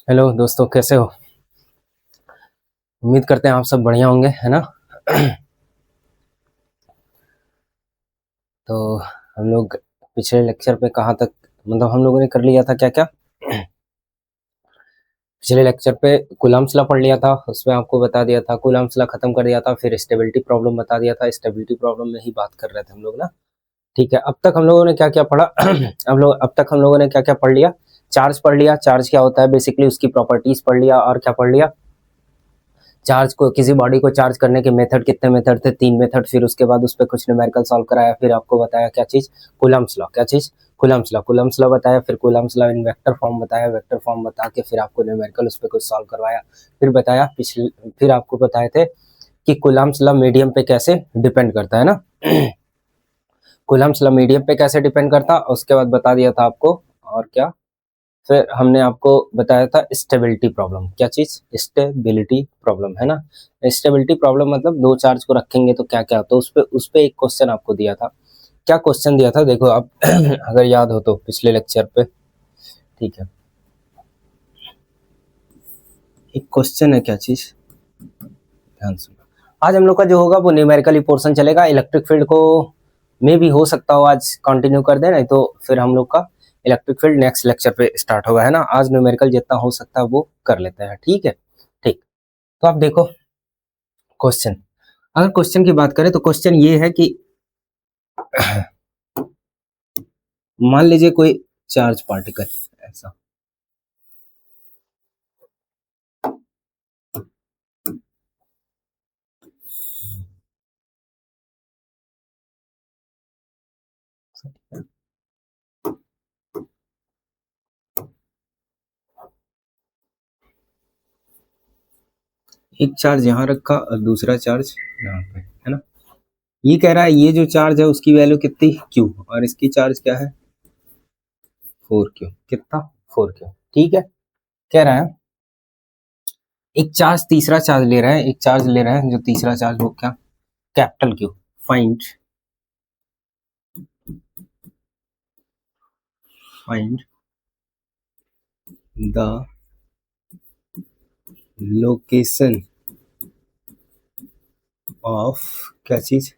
Hello दोस्तों, कैसे हो? उम्मीद करते हैं आप सब बढ़िया होंगे, है ना। तो हम लोग पिछले लेक्चर पे कहाँ तक, मतलब हम लोगों ने कर लिया था क्या क्या। पिछले लेक्चर पे कूलम्ब्स लॉ पढ़ लिया था, उसमें आपको बता दिया था, कूलम्ब्स लॉ खत्म कर दिया था, फिर स्टेबिलिटी प्रॉब्लम बता दिया था। स्टेबिलिटी प्रॉब्लम में ही बात कर रहे थे हम लोग ना। ठीक है, अब तक हम लोगों ने क्या क्या पढ़ा। अब तक हम लोगों ने क्या क्या पढ़ लिया। चार्ज पढ़ लिया, चार्ज क्या होता है बेसिकली, उसकी प्रॉपर्टीज पढ़ लिया, और क्या पढ़ लिया, चार्ज को, किसी बॉडी को चार्ज करने के मेथड, कितने मेथड थे, 3 मेथड। फिर उसके बाद उस पर कुछ न्यूमेरिकल सॉल्व कराया, फिर आपको बताया क्या चीज, कूलम्ब्स लॉ। क्या चीज? कूलम्ब्स लॉ बताया, फिर Coulomb's law in vector form बताया, वेक्टर फॉर्म बता के फिर आपको न्यूमेरिकल उस पर कुछ सॉल्व करवाया। फिर बताया फिर आपको बताए थे कि कूलम्ब्स लॉ मीडियम पे कैसे डिपेंड करता है ना। कूलम्ब्स लॉ मीडियम पे कैसे डिपेंड करता, उसके बाद बता दिया था आपको, और क्या, फिर हमने आपको बताया था स्टेबिलिटी प्रॉब्लम। क्या चीज? स्टेबिलिटी प्रॉब्लम, है ना। स्टेबिलिटी प्रॉब्लम मतलब दो चार्ज को रखेंगे तो क्या क्या, तो उस पे एक क्वेश्चन आपको दिया था। क्या क्वेश्चन दिया था देखो आप, अगर याद हो तो पिछले लेक्चर पे। ठीक है, एक क्वेश्चन है, क्या चीज, ध्यान सुनो। आज हम लोग का जो होगा वो न्यूमेरिकली पोर्शन चलेगा। इलेक्ट्रिक फील्ड को में भी हो सकता हो आज कंटिन्यू कर दे, नहीं तो फिर हम लोग का इलेक्ट्रिक फील्ड नेक्स्ट लेक्चर पे स्टार्ट होगा, है ना। आज न्यूमेरिकल जितना हो सकता है वो कर लेते हैं, ठीक है। ठीक, तो आप देखो क्वेश्चन। अगर क्वेश्चन की बात करें तो क्वेश्चन ये है कि मान लीजिए कोई चार्ज पार्टिकल ऐसा, एक चार्ज यहाँ रखा और दूसरा चार्ज यहाँ पे, है ना। ये कह रहा है ये जो चार्ज है उसकी वैल्यू कितनी, क्यू, और इसकी चार्ज क्या है, 4Q। कितना? 4Q। ठीक है, कह रहा है एक चार्ज तीसरा चार्ज ले रहा है, एक चार्ज ले रहा है जो तीसरा चार्ज हो क्या, capital Q। Find the location of, क्या चीज,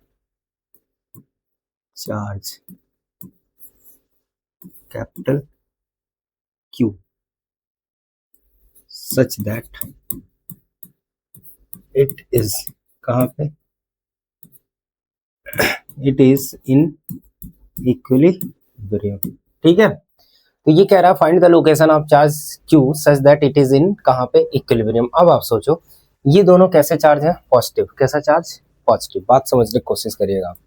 charge capital Q such that it is, कहाँ पे, इट इज इन इक्विलिब्रियम। ठीक है, तो ये कह रहा है find the location of charge Q such that it is in, कहाँ पे, इक्विलिब्रियम। अब आप सोचो ये दोनों कैसे चार्ज है, पॉजिटिव। कैसा चार्ज? पॉजिटिव। बात समझने की कोशिश करिएगा आप।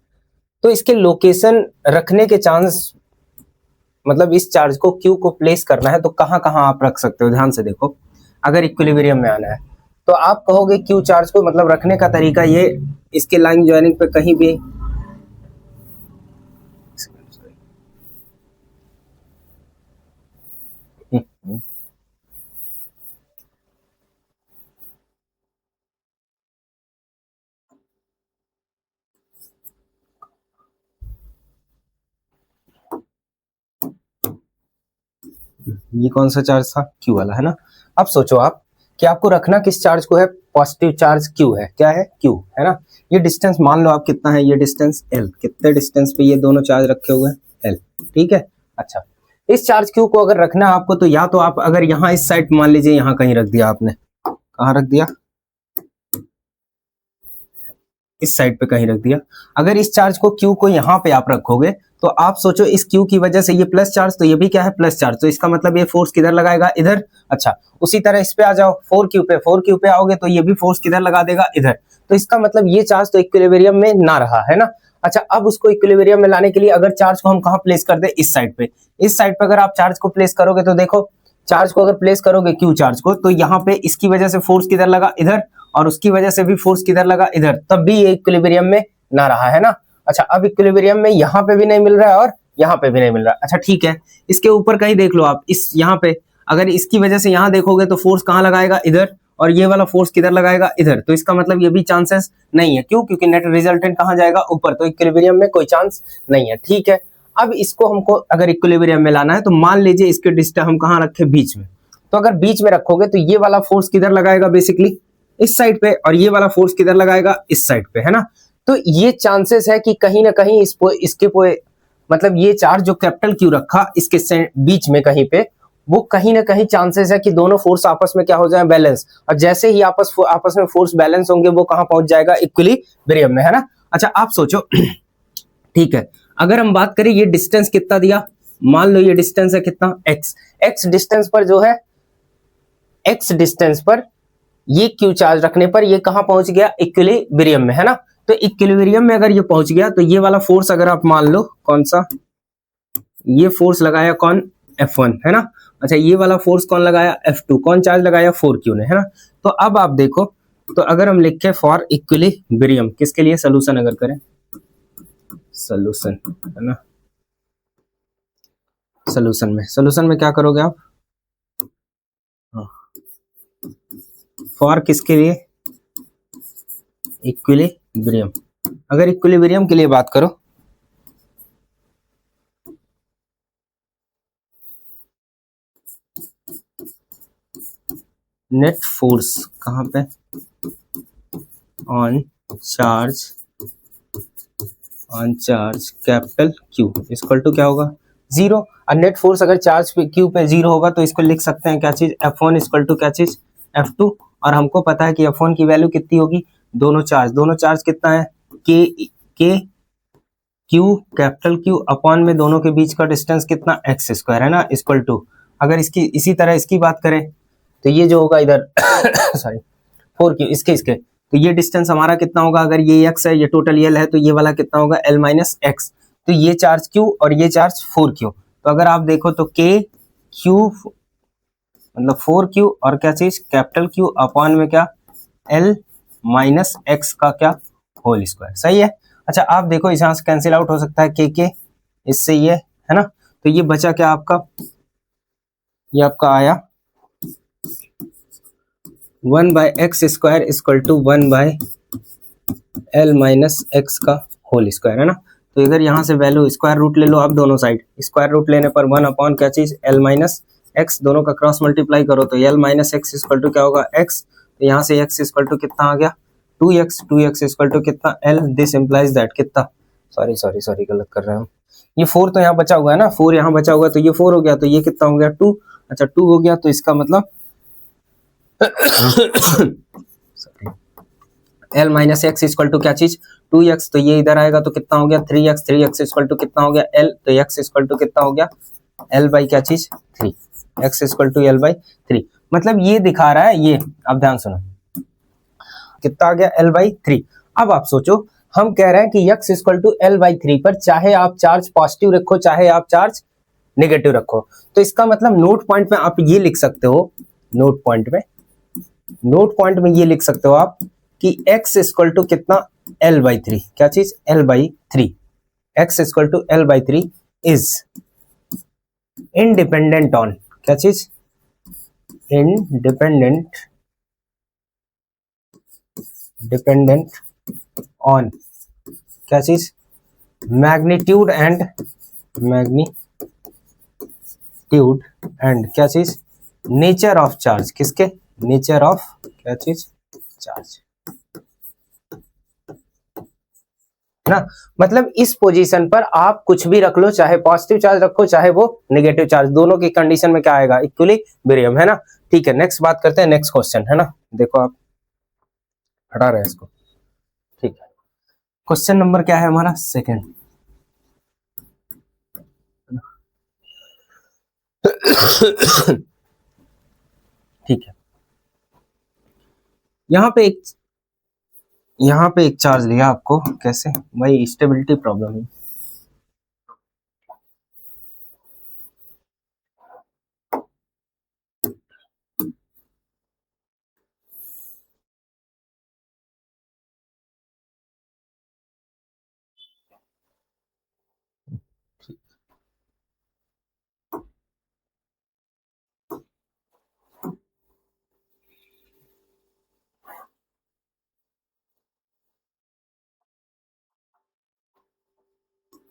तो इसके लोकेशन रखने के चांस, मतलब इस चार्ज को Q को प्लेस करना है तो कहाँ कहाँ आप रख सकते हो, ध्यान से देखो। अगर इक्विलिब्रियम में आना है तो आप कहोगे Q चार्ज को, मतलब रखने का तरीका ये, इसके लाइन ज्वाइनिंग पे कहीं भी, ये कौन सा चार्ज था, Q वाला, है ना। अब सोचो आप कि आपको रखना किस चार्ज को है, पॉजिटिव चार्ज Q है। क्या है? Q, है ना। ये डिस्टेंस मान लो आप कितना है, ये डिस्टेंस L। कितने डिस्टेंस पे ये दोनों चार्ज रखे हुए हैं, L। ठीक है, अच्छा। इस चार्ज Q को अगर रखना है आपको, तो या तो आप अगर यहाँ इस साइड मान लीजिए यहाँ कहीं रख दिया आपने, कहाँ रख दिया, इस साइड पे कहीं रख दिया। अगर इस चार्ज को Q को यहाँ पे आप रखोगे तो आप सोचो इस Q की वजह से ये प्लस चार्ज, तो ये भी क्या है, प्लस चार्ज। तो इसका मतलब ये फोर्स किधर लगाएगा, इधर। अच्छा, उसी तरह इस पे आ जाओ, 4Q पे आओगे तो ये भी फोर्स किधर लगा देगा, इधर। तो इसका मतलब ये चार्ज तो इक्विलिब्रियम में ना रहा, है ना। अच्छा, अब उसको इक्विलिब्रियम में लाने के लिए अगर चार्ज को हम कहाँ प्लेस कर दे, इस साइड पे। इस साइड पे अगर आप चार्ज को प्लेस करोगे तो देखो, चार्ज को अगर प्लेस करोगे Q चार्ज को, तो यहाँ पे इसकी वजह से फोर्स किधर लगा, इधर, और उसकी वजह से भी फोर्स किधर लगा, इधर। तब भी ये इक्विलिब्रियम में ना रहा, है ना। अच्छा, अब इक्विलिब्रियम में यहाँ पे भी नहीं मिल रहा है और यहाँ पे भी नहीं मिल रहा। अच्छा ठीक है, इसके ऊपर कहीं देख लो आप, इस यहाँ पे अगर इसकी वजह से यहाँ देखोगे तो फोर्स कहाँ लगाएगा, इधर, और ये वाला फोर्स किधर लगाएगा, इधर। तो इसका मतलब ये भी चांसेस नहीं है। क्यों? क्योंकि नेट रिजल्टेंट कहाँ जाएगा, ऊपर। तो इक्विलिब्रियम में कोई चांस नहीं है। ठीक है, अब इसको हमको अगर इक्विलिब्रियम में लाना है तो मान लीजिए इसके डिस्टेंस हम कहाँ रखे, बीच में। तो अगर बीच में रखोगे तो ये वाला फोर्स किधर लगाएगा, बेसिकली इस साइड पे, और ये वाला फोर्स किधर लगाएगा, इस साइड पे, है ना। तो ये चांसेस है कि कहीं ना कहीं इसके मतलब ये चार्ज जो कैपिटल क्यू रखा इसके बीच में कहीं पे, वो कहीं ना कहीं चांसेस है कि दोनों फोर्स आपस में क्या हो जाए, बैलेंस। और जैसे ही आपस में फोर्स बैलेंस होंगे वो कहां पहुंच जाएगा, इक्विलिब्रियम में, है ना। अच्छा आप सोचो ठीक है, अगर हम बात करें ये डिस्टेंस कितना दिया, मान लो ये डिस्टेंस है कितना, एक्स। एक्स डिस्टेंस पर जो है, एक्स डिस्टेंस पर ये क्यू चार्ज रखने पर ये कहां पहुंच गया, इक्विलिब्रियम में, है ना। तो इक्विलिब्रियम में अगर ये पहुंच गया तो ये वाला फोर्स अगर आप मान लो, कौन सा, ये फोर्स लगाया कौन, F1, है ना। अच्छा ये वाला फोर्स कौन लगाया, F2, कौन चार्ज लगाया, 4Q ने, है ना। तो अब आप देखो, तो अगर हम लिखे फॉर इक्विलिब्रियम, किसके लिए सोल्यूशन अगर करें, सोल्यूशन, है ना, सोल्यूशन में क्या करोगे आप, फॉर किसके लिए, इक्विलिब्रियम। अगर इक्विलिब्रियम के लिए बात करो, नेट फोर्स कहां पे, on charge capital Q equal to क्या होगा, जीरो। और नेट फोर्स अगर चार्ज पे क्यू पे जीरो होगा तो इसको लिख सकते हैं क्या चीज, F1 इक्वल टू क्या चीज, F2। और हमको पता है कि F1 की वैल्यू कितनी होगी, दोनों चार्ज कितना है, के क्यू कैपिटल क्यू अपॉन में दोनों के बीच का डिस्टेंस कितना, एक्स स्क्वायर, है ना, इक्वल टू। अगर इसकी इसी तरह इसकी बात करें तो ये जो होगा इधर सॉरी 4Q, इसके तो ये डिस्टेंस हमारा कितना होगा, अगर ये x है, ये टोटल L है, तो ये वाला कितना होगा, L माइनस एक्स। तो ये चार्ज Q और ये चार्ज 4Q। तो अगर आप देखो तो K Q मतलब 4Q और क्या चीज, कैपिटल Q अपॉन में क्या, L माइनस एक्स का क्या, होल स्क्वायर, सही है। अच्छा आप देखो यहाँ से कैंसिल आउट हो सकता है के इससे ये, है ना। तो ये बचा क्या आपका, ये आपका आया 1/x² equal to 1/L minus x का होल स्क्वायर, है ना। तो इधर यहाँ से वैल्यू स्क्वायर रूट ले लो आप दोनों साइड, स्क्वायर रूट लेने पर 1 अपॉन क्या चीज, L माइनस एक्स, दोनों का क्रॉस मल्टीप्लाई करो तो L minus x equal to क्या होगा, x। तो यहाँ से x इक्वल टू कितना आ गया, 2x इक्वल टू कितना, L। दिस इम्प्लाइज दैट कितना, सॉरी गलत कर रहे हैं हम, ये 4 तो यहाँ बचा हुआ है ना, 4 यहाँ बचा हुआ है, तो ये 4 हो गया, तो ये कितना हो गया, 2। अच्छा 2 हो गया, तो इसका मतलब L minus x equal to क्या चीज, 2x। तो ये इधर आएगा तो कितना हो गया, 3x इक्वल टू कितना हो गया, L। तो x इक्वल टू कितना हो गया, L बाई क्या चीज, 3। x equal to L by 3। मतलब ये दिखा रहा है, ये अब ध्यान सुनो, कितना आ गया, L बाई 3। अब आप सोचो, हम कह रहे हैं कि x equal to L by 3 पर चाहे आप चार्ज पॉजिटिव रखो चाहे आप चार्ज नेगेटिव रखो, तो इसका मतलब नोट पॉइंट में आप ये लिख सकते हो, नोट पॉइंट में ये लिख सकते हो आप कि x इक्वल टू कितना, L बाई 3, क्या चीज, L by 3, x equal to L by 3 is independent on क्या चीज, डिपेंडेंट ऑन क्या चीज, मैग्नीट्यूड एंड क्या चीज, नेचर ऑफ चार्ज, किसके, नेचर ऑफ क्या चीज, चार्ज, है ना। मतलब इस पोजीशन पर आप कुछ भी रख लो, चाहे पॉजिटिव चार्ज रखो चाहे वो नेगेटिव चार्ज, दोनों की कंडीशन में क्या आएगा, इक्विलिब्रियम, है ना। ठीक है नेक्स्ट बात करते हैं, नेक्स्ट क्वेश्चन, है ना। देखो आप हटा रहे हैं इसको, ठीक है। क्वेश्चन नंबर क्या है हमारा, सेकंड। ठीक है, यहाँ पे एक चार्ज लिया आपको, कैसे भाई, स्टेबिलिटी प्रॉब्लम है।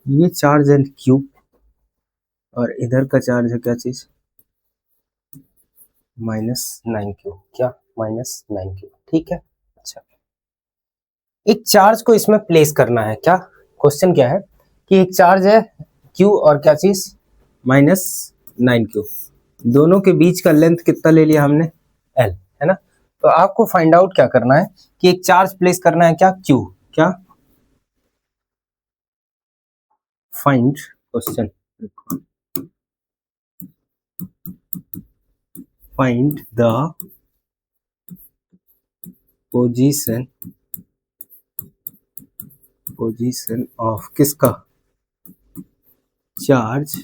ये चार्ज है क्यूब और इधर का चार्ज है क्या चीज, -9q, क्या -9q, ठीक है। अच्छा, एक चार्ज को इसमें प्लेस करना है, क्या क्वेश्चन क्या है कि एक चार्ज है q और क्या चीज -9q, दोनों के बीच का लेंथ कितना ले लिया हमने, l, है ना। तो आपको फाइंड आउट क्या करना है कि एक चार्ज प्लेस करना है, क्या q, क्या find question, find the position of किसका, charge,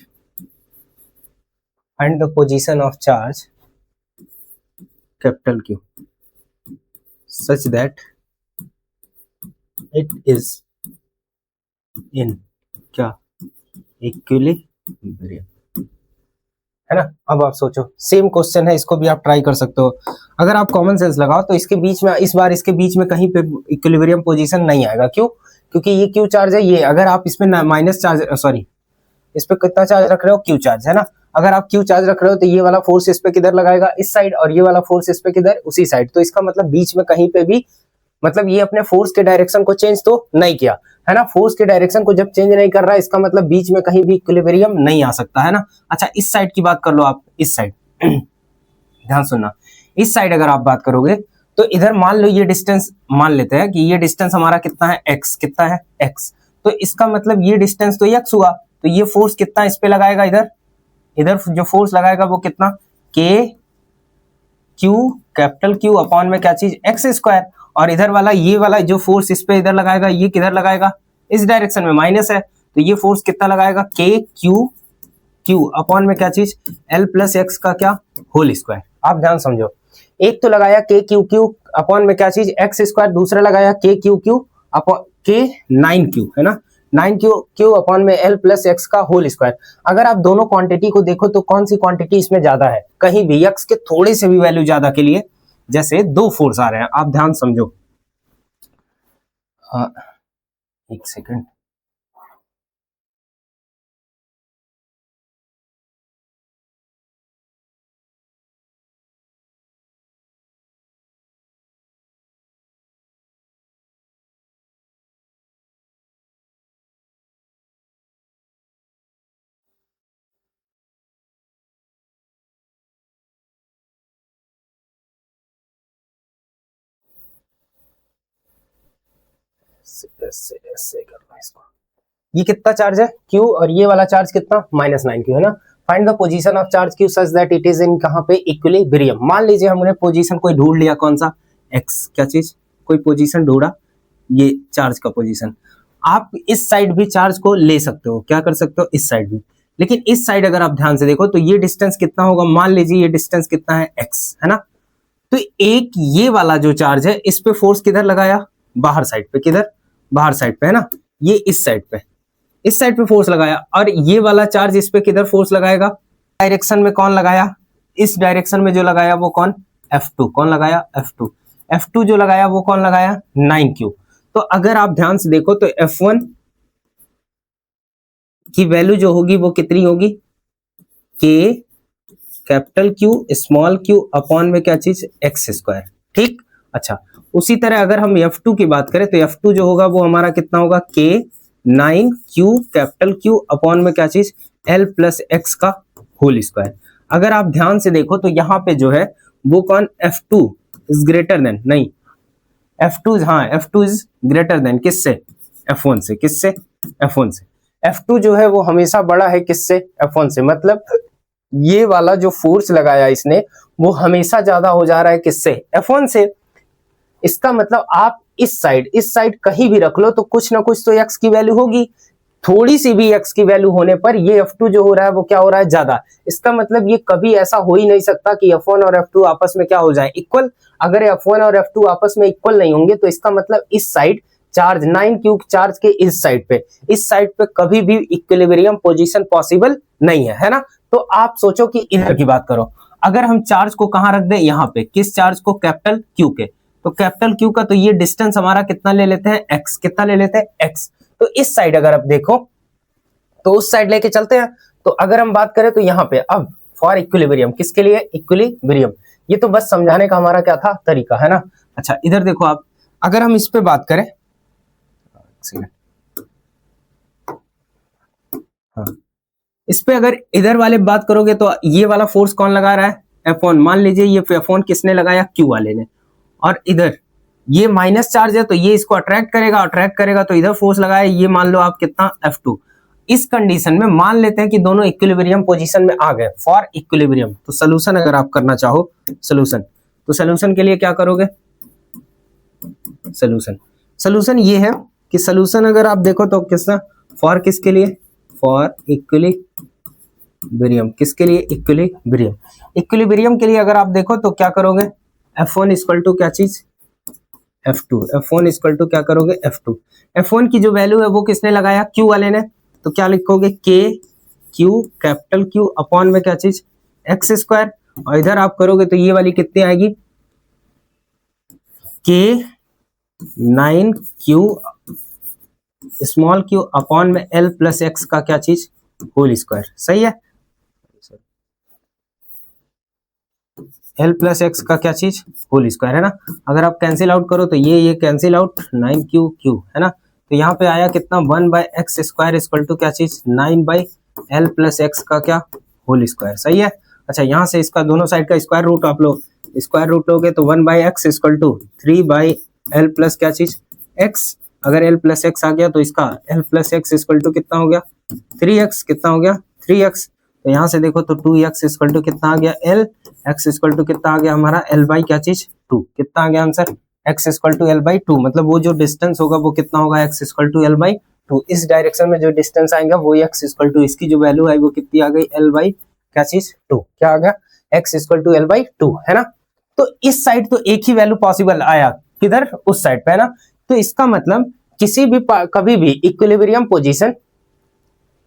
find the position of charge capital Q such that it is in क्या इक्विलिब्रियम, है ना। अब आप सोचो, सेम क्वेश्चन है, इसको भी आप ट्राई कर सकते हो। अगर आप कॉमन सेंस लगाओ तो इसके बीच में, इस बार इसके बीच में कहीं पे इक्विलिब्रियम पोजीशन नहीं आएगा, क्यों, क्योंकि ये क्यू चार्ज है, ये अगर आप इसमें माइनस चार्ज, सॉरी, इस पे कितना चार्ज रख रहे हो, क्यू चार्ज, है ना। अगर आप क्यू चार्ज रख रहे हो तो ये वाला फोर्स इस पे किधर लगाएगा, इस साइड, और ये वाला फोर्स इस पे किधर, उसी साइड। तो इसका मतलब बीच में कहीं पे भी, मतलब ये अपने फोर्स के डायरेक्शन को चेंज तो नहीं किया, है ना। फोर्स के डायरेक्शन को जब चेंज नहीं कर रहा है, इसका मतलब बीच में कहीं भी इक्विलिब्रियम नहीं आ सकता, है ना। अच्छा, इस साइड की बात कर लो आप, इस साइड ध्यान सुनना, इस साइड अगर आप बात करोगे तो इधर मान लो ये डिस्टेंस, मान लेते हैं कि ये डिस्टेंस हमारा कितना है, x, कितना है x, तो इसका मतलब ये डिस्टेंस तो x हुआ, तो ये फोर्स कितना इस पे लगाएगा, इधर, इधर जो फोर्स लगाएगा वो कितना, k q, capital Q upon में क्या चीज, x स्क्वायर, और इधर वाला, ये वाला जो फोर्स इस पे इधर लगाएगा, ये किधर लगाएगा, इस डायरेक्शन में, माइनस है, तो ये फोर्स कितना लगाएगा, k q अपॉन में क्या चीज, l प्लस एक्स का क्या, होल स्क्वायर। आप ध्यान समझो, एक तो लगाया k q अपॉन में क्या चीज, x स्क्वायर, दूसरा लगाया k q upon k 9q, है ना, 9q अपॉन में l प्लस एक्स का होल स्क्वायर। अगर आप दोनों क्वांटिटी को देखो तो कौन सी क्वांटिटी इसमें ज्यादा है, कहीं भी x के थोड़े से भी वैल्यू ज्यादा के लिए, जैसे दो फोर्स आ रहे हैं, आप ध्यान समझो, एक सेकंड, ऐसे करना इसको, ये कितना चार्ज है Q, और ये वाला चार्ज कितना, -9q, है ना। Find the position of charge Q such that it is in कहां पे, इक्विलिब्रियम। मान लीजिए हमने पोजीशन कोई ढूंढ लिया, कौन सा, x, क्या चीज, कोई पोजीशन ढूंढा, ये चार्ज का पोजीशन। आप इस साइड भी चार्ज को ले सकते हो, क्या कर सकते हो, इस साइड भी, लेकिन इस साइड अगर आप ध्यान से देखो तो ये डिस्टेंस कितना होगा, मान लीजिए ये डिस्टेंस कितना है, x, है ना। तो एक ये वाला जो चार्ज है, इस पे फोर्स किधर लगाया, बाहर साइड पे, किधर, बाहर साइड पे, है ना, ये इस साइड पे, इस साइड पे फोर्स लगाया, और ये वाला चार्ज इस पे किधर फोर्स लगाएगा, डायरेक्शन में कौन लगाया, इस डायरेक्शन में जो लगाया वो कौन, F2, कौन लगाया, F2 जो लगाया वो कौन लगाया, 9q। तो अगर आप ध्यान से देखो तो F1 की वैल्यू जो होगी वो कितनी होगी, k capital Q small q upon में क्या चीज, x स्क्वायर, ठीक। अच्छा, उसी तरह अगर हम F2 की बात करें तो F2 जो होगा वो हमारा कितना होगा, k 9q capital Q upon में क्या चीज, l प्लस एक्स का होल स्क्वायर। अगर आप ध्यान से देखो तो यहाँ पे जो है वो कौन, F2 इज ग्रेटर देन, नहीं, F2 हाँ, F2 इज ग्रेटर देन किससे, F1 से, किससे, F1 से। F2 जो है वो हमेशा बड़ा है किससे, F1 से, मतलब ये वाला जो फोर्स लगाया इसने वो हमेशा ज्यादा हो जा रहा है किससे, F1 से। इसका मतलब आप इस साइड कहीं भी रख लो तो कुछ ना कुछ तो x की वैल्यू होगी, थोड़ी सी भी x की वैल्यू होने पर ये F2 जो हो रहा है वो क्या हो रहा है, ज्यादा। इसका मतलब ये कभी ऐसा हो ही नहीं सकता कि F1 और F2 आपस में क्या हो जाए, इक्वल। अगर F1 और F2 आपस में इक्वल नहीं होंगे तो इसका मतलब इस साइड चार्ज 9q चार्ज के इस साइड पे कभी भी इक्विलिब्रियम पोजीशन पॉसिबल नहीं है ना। तो आप सोचो कि इधर की बात करो, अगर हम चार्ज को कहां रख दें, यहाँ पे, किस चार्ज को, कैपिटल Q के, तो कैपिटल Q का तो ये डिस्टेंस हमारा कितना ले लेते हैं, x, कितना ले लेते हैं, x। तो इस साइड अगर आप देखो तो उस साइड लेके चलते हैं। तो अगर हम बात करें तो यहाँ पे अब फॉर इक्विलिब्रियम, किसके लिए? इक्विलिब्रियम। ये तो बस समझाने का हमारा क्या था? तरीका, है ना। अच्छा इधर देखो आप, अगर हम इस पे बात करें, हाँ, इस पे अगर इधर वाले बात करोगे तो ये वाला फोर्स कौन लगा रहा है? F1। मान लीजिए ये F1 किसने लगाया? Q वाले ने। और इधर ये माइनस चार्ज है तो ये इसको अट्रैक्ट करेगा, अट्रैक्ट करेगा तो इधर फोर्स लगाया, ये मान लो आप कितना? F2। इस कंडीशन में मान लेते हैं कि दोनों इक्विलिब्रियम पोजीशन में आ गए, फॉर इक्विलिब्रियम। तो सोल्यूशन अगर आप करना चाहो, सोल्यूशन, तो सोल्यूशन के लिए क्या करोगे? सोल्यूशन, सोल्यूशन ये है कि सोल्यूशन अगर आप देखो तो किसका? फॉर किसके लिए? For equilibrium. किसके लिए? इक्विलिब्रियम। इक्विलिब्रियम के लिए अगर आप देखो तो क्या करोगे? F1 इक्वल टू क्या चीज? F2। F1 इक्वल टू क्या करोगे? F2। F1 की जो वैल्यू है वो किसने लगाया? Q वाले ने। तो क्या लिखोगे? K Q, capital Q upon में क्या चीज? X square. और इधर आप करोगे तो ये वाली कितनी आएगी? K 9Q small q upon में L प्लस एक्स का क्या चीज? Whole square. सही है। L प्लस एक्स का क्या चीज? होल स्क्वायर, है ना। अगर आप कैंसिल आउट करो तो ये कैंसिल आउट, 9Q है ना। तो यहाँ पे आया कितना? 1/x स्क्वायर इक्वल टू क्या चीज? 9/L प्लस एक्स का क्या? Whole square. सही है। अच्छा यहाँ से इसका दोनों साइड का स्क्वायर रूट आप लोग स्क्वायर रूट लोगे तो 1/x equal to 3/L plus क्या चीज? एक्स। अगर L प्लस एक्स आ गया तो इसका L plus x equal to कितना हो गया? 3x। कितना हो गया? 3x। तो यहाँ से देखो तो 2x इक्वल टू कितना आ गया? L। x इक्वल टू कितना आ गया हमारा? L बाई क्या चीज? 2। कितना आ गया answer? x equal to L by 2। मतलब वो जो डिस्टेंस होगा वो कितना होगा? x equal to L by 2। इस डायरेक्शन में जो डिस्टेंस आएगा वो x इक्वल टू, इसकी जो वैल्यू है वो कितनी आ गई? L बाई क्या चीज? 2। क्या आ गया? x equal to L by 2, है ना। तो इस साइड तो एक ही वैल्यू पॉसिबल आया, किधर? उस साइड पे, है ना। तो इसका मतलब किसी भी कभी भी इक्विलिब्रियम पोजीशन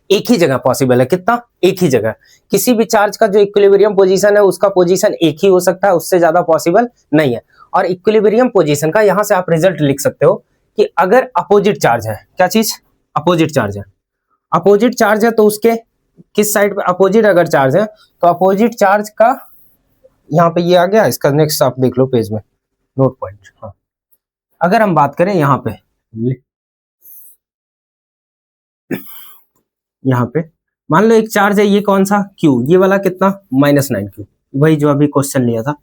एक ही जगह पॉसिबल है। कितना? एक ही जगह। किसी भी चार्ज का जो इक्विलिब्रियम पोजीशन है उसका पोजीशन एक ही हो सकता है, उससे ज्यादा पॉसिबल नहीं है। और इक्विलिब्रियम पोजीशन का यहां से आप रिजल्ट लिख सकते हो कि अगर अपोजिट चार्ज है, क्या चीज? अपोजिट चार्ज है। अपोजिट चार्ज है तो उसके किस साइड पे अपोजिट अगर चार्ज है तो अपोजिट चार्ज का यहाँ पे ये आ गया। इसका नेक्स्ट आप देख लो पेज में, नोट पॉइंट। हाँ, अगर हम बात करें यहाँ पे, यहाँ पे मान लो एक चार्ज है, ये कौन सा? Q। ये वाला कितना? -9Q। वही जो अभी क्वेश्चन लिया था।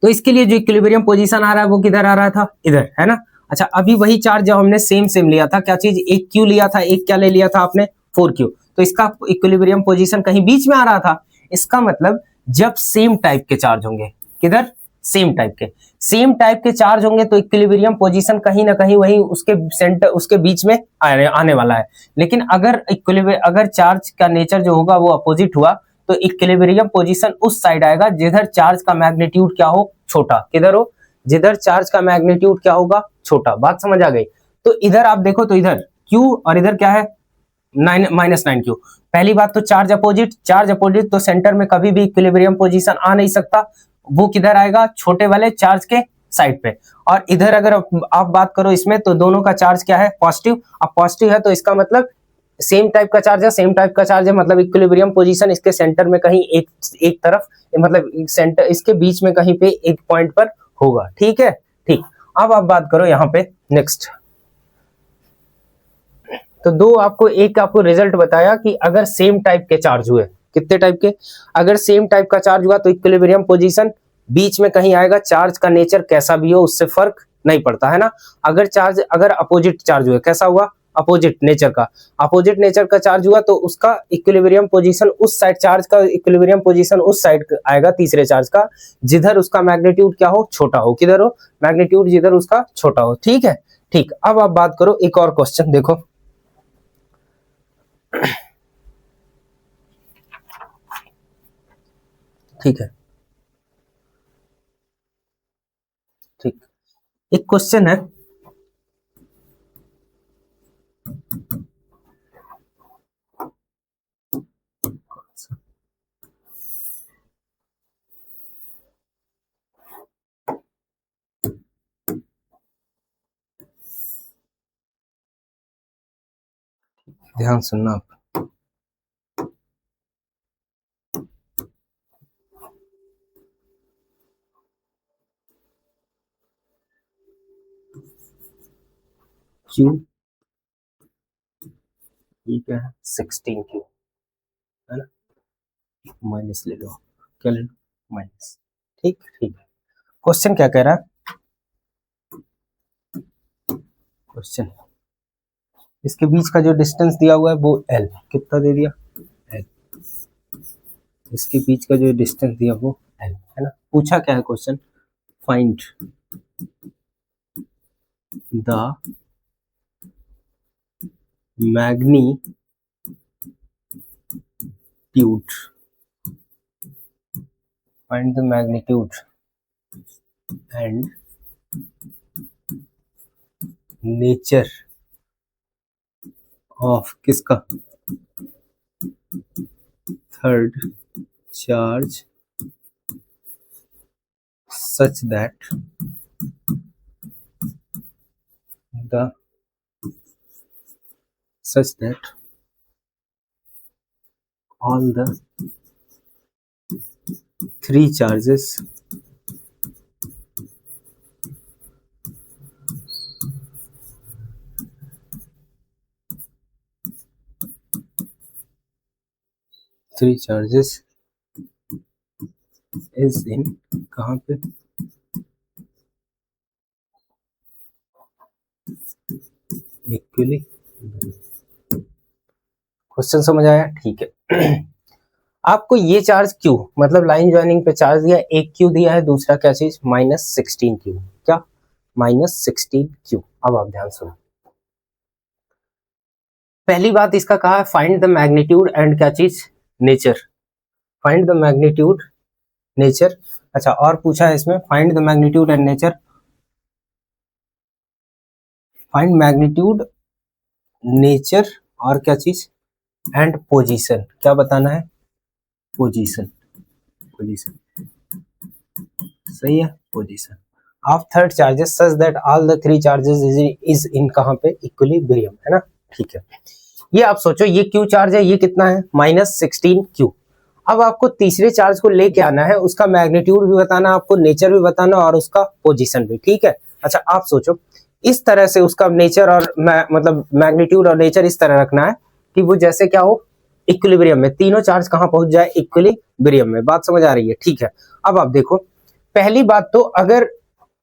तो इसके लिए जो इक्विलिब्रियम पोजीशन आ रहा है वो किधर आ रहा था? इधर, है ना। अच्छा अभी वही चार्ज जब हमने सेम सेम लिया था, क्या चीज? एक Q लिया था, एक क्या ले लिया था आपने? 4Q। तो इसका इक्विलिब्रियम पोजीशन कहीं बीच में आ रहा था। इसका मतलब जब सेम टाइप के चार्ज होंगे, किधर? सेम टाइप के, सेम टाइप के चार्ज होंगे तो इक्विलिब्रियम पोजीशन कहीं ना कहीं वही उसके सेंटर, उसके बीच में आने वाला है। लेकिन अगर चार्ज का नेचर जो होगा वो अपोजिट हुआ तो इक्विलिब्रियम पोजीशन उस साइड आएगा जिधर चार्ज का मैग्नीट्यूड क्या हो? छोटा। किधर हो? जिधर चार्ज का मैग्नीट्यूड क्या होगा? छोटा। बात समझ आ गई। तो इधर आप देखो तो इधर Q और इधर क्या है? -9Q। पहली बात तो चार्ज अपोजिट, चार्ज अपोजिट तो सेंटर में कभी भी इक्विलिब्रियम पोजीशन आ नहीं सकता। वो किधर आएगा? छोटे वाले चार्ज के साइड पे। और इधर अगर आप बात करो इसमें तो दोनों का चार्ज क्या है? पॉजिटिव। अब पॉजिटिव है तो इसका मतलब सेम टाइप का चार्ज है, सेम टाइप का चार्ज है मतलब इक्विलिब्रियम पोजीशन इसके सेंटर में कहीं एक तरफ, मतलब सेंटर इसके बीच में कहीं पे एक पॉइंट पर होगा। ठीक है, ठीक। अब आप बात करो यहाँ पे नेक्स्ट। तो दो आपको, एक आपको रिजल्ट बताया कि अगर सेम टाइप के चार्ज हुए, कितने टाइप के? अगर सेम टाइप का चार्ज हुआ तो इक्विलिब्रियम पोजीशन बीच में कहीं आएगा। चार्ज का नेचर कैसा भी हो उससे फर्क नहीं पड़ता, है ना। अगर अपोजिट चार्ज हुए, कैसा हुआ? अपोजिट नेचर का, अपोजिट नेचर का चार्ज हुआ तो उसका इक्विलिब्रियम पोजीशन उस साइड, चार्ज का इक्विलिब्रियम पोजीशन उस साइड आएगा, तीसरे चार्ज का, जिधर उसका मैग्नीट्यूड क्या हो? छोटा हो। किधर हो? मैग्नीट्यूड जिधर उसका छोटा हो। ठीक है, ठीक। अब आप बात करो एक और क्वेश्चन देखो। ठीक है, ठीक। एक क्वेश्चन है, ध्यान सुनना आप। क्यू, ये क्या है 16 क्यू, है ना, माइनस ले लो, क्या ले लो माइनस, ठीक ठीक है। क्वेश्चन क्या कह रहा है, क्वेश्चन इसके बीच का जो डिस्टेंस दिया हुआ है वो एल, कितना दे दिया एल, इसके बीच का जो डिस्टेंस दिया वो एल, है ना। पूछा क्या है question, find the magnitude, find the magnitude and nature of किसका, third charge such that all the three charges is in, कहाँ पे, इक्वली, क्वेश्चन समझ आया, ठीक है। आपको ये चार्ज क्यू, मतलब लाइन ज्वाइनिंग पे चार्ज दिया, एक क्यू दिया है, दूसरा क्या चीज -16 क्यू, क्या -16 क्यू। अब आप ध्यान सुनो, पहली बात इसका कहा है फाइंड द मैग्नीट्यूड एंड क्या चीज, nature, find the magnitude nature. अच्छा, और पूछा है इसमें find the magnitude and nature, find magnitude nature और क्या चीज एंड पोजीशन, क्या बताना है, पोजीशन, पोजीशन सही है, position of third charges such that all the three charges is in कहाँ पे, इक्विलिब्रियम, है ना, ठीक है। ये आप सोचो, ये क्यू चार्ज है, ये कितना है -16 क्यू। अब आपको तीसरे चार्ज को लेके आना है, उसका मैग्नीट्यूड भी बताना, आपको नेचर भी बताना और उसका पोजीशन भी, ठीक है। अच्छा, आप सोचो इस तरह से उसका नेचर और मतलब मैग्नीट्यूड और नेचर इस तरह रखना है कि वो जैसे क्या हो, इक्विलिब्रियम में, तीनों चार्ज कहाँ पहुंच जाए, इक्विलिब्रियम में। बात समझ आ रही है, ठीक है। अब आप देखो, पहली बात तो अगर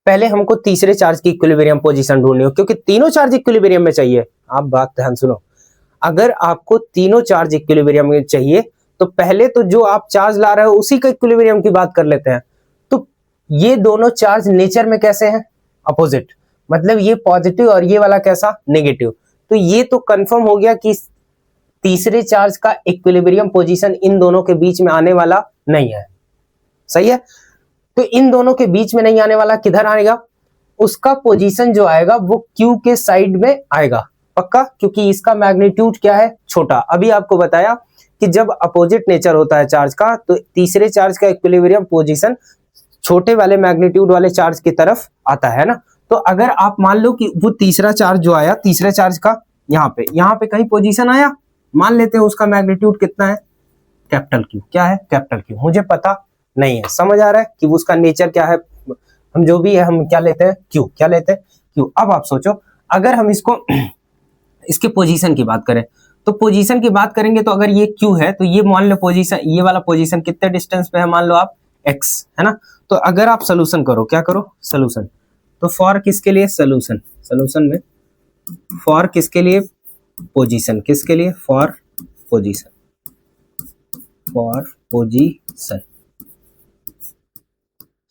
पहले हमको तीसरे चार्ज की इक्विलिब्रियम पोजीशन ढूंढनी हो, क्योंकि तीनों चार्ज इक्विलिब्रियम में चाहिए। आप बात ध्यान सुनो, अगर आपको तीनों चार्ज इक्विलिब्रियम में चाहिए तो पहले तो जो आप चार्ज ला रहे हो उसी का इक्विलिब्रियम की बात कर लेते हैं। तो ये दोनों चार्ज नेचर में कैसे हैं, अपोजिट, मतलब ये पॉजिटिव और ये वाला कैसा, नेगेटिव। तो ये तो कंफर्म हो गया कि तीसरे चार्ज का इक्विलिब्रियम पोजीशन इन दोनों के बीच में आने वाला नहीं है, सही है। तो इन दोनों के बीच में नहीं आने वाला, किधर आएगा, उसका पोजीशन जो आएगा वो क्यू के साइड में आएगा, पक्का, क्योंकि इसका मैग्नीट्यूड क्या है, छोटा। अभी आपको बताया कि जब अपोजिट नेचर होता है चार्ज का तो तीसरे चार्ज का इक्विलिब्रियम पोजीशन छोटे वाले मैग्नीट्यूड वाले चार्ज की तरफ आता है ना। तो अगर आप मान लो कि वो तीसरा चार्ज जो आया, तीसरे चार्ज का यहाँ पे कहीं पोजीशन आया, मान लेते हैं उसका मैग्नीट्यूड कितना है, कैपिटल क्यू, क्या है, कैपिटल क्यू, मुझे पता नहीं है, समझ आ रहा है कि उसका नेचर क्या है, हम जो भी है हम क्या लेते हैं, क्यू, क्या लेते हैं, क्यू। अब आप सोचो अगर हम इसको इसके पोजीशन की बात करें, तो पोजीशन की बात करेंगे तो अगर ये क्यू है तो ये मान लो पोजीशन, ये वाला पोजीशन कितने डिस्टेंस पे है, मान लो आप एक्स, है ना। तो अगर आप सोल्यूशन करो, क्या करो, सोल्यूशन, तो फॉर किसके लिए, सोल्यूशन, सोल्यूशन में फॉर किसके लिए, पोजीशन, किसके लिए, फॉर पोजीशन, फॉर पोजीशन,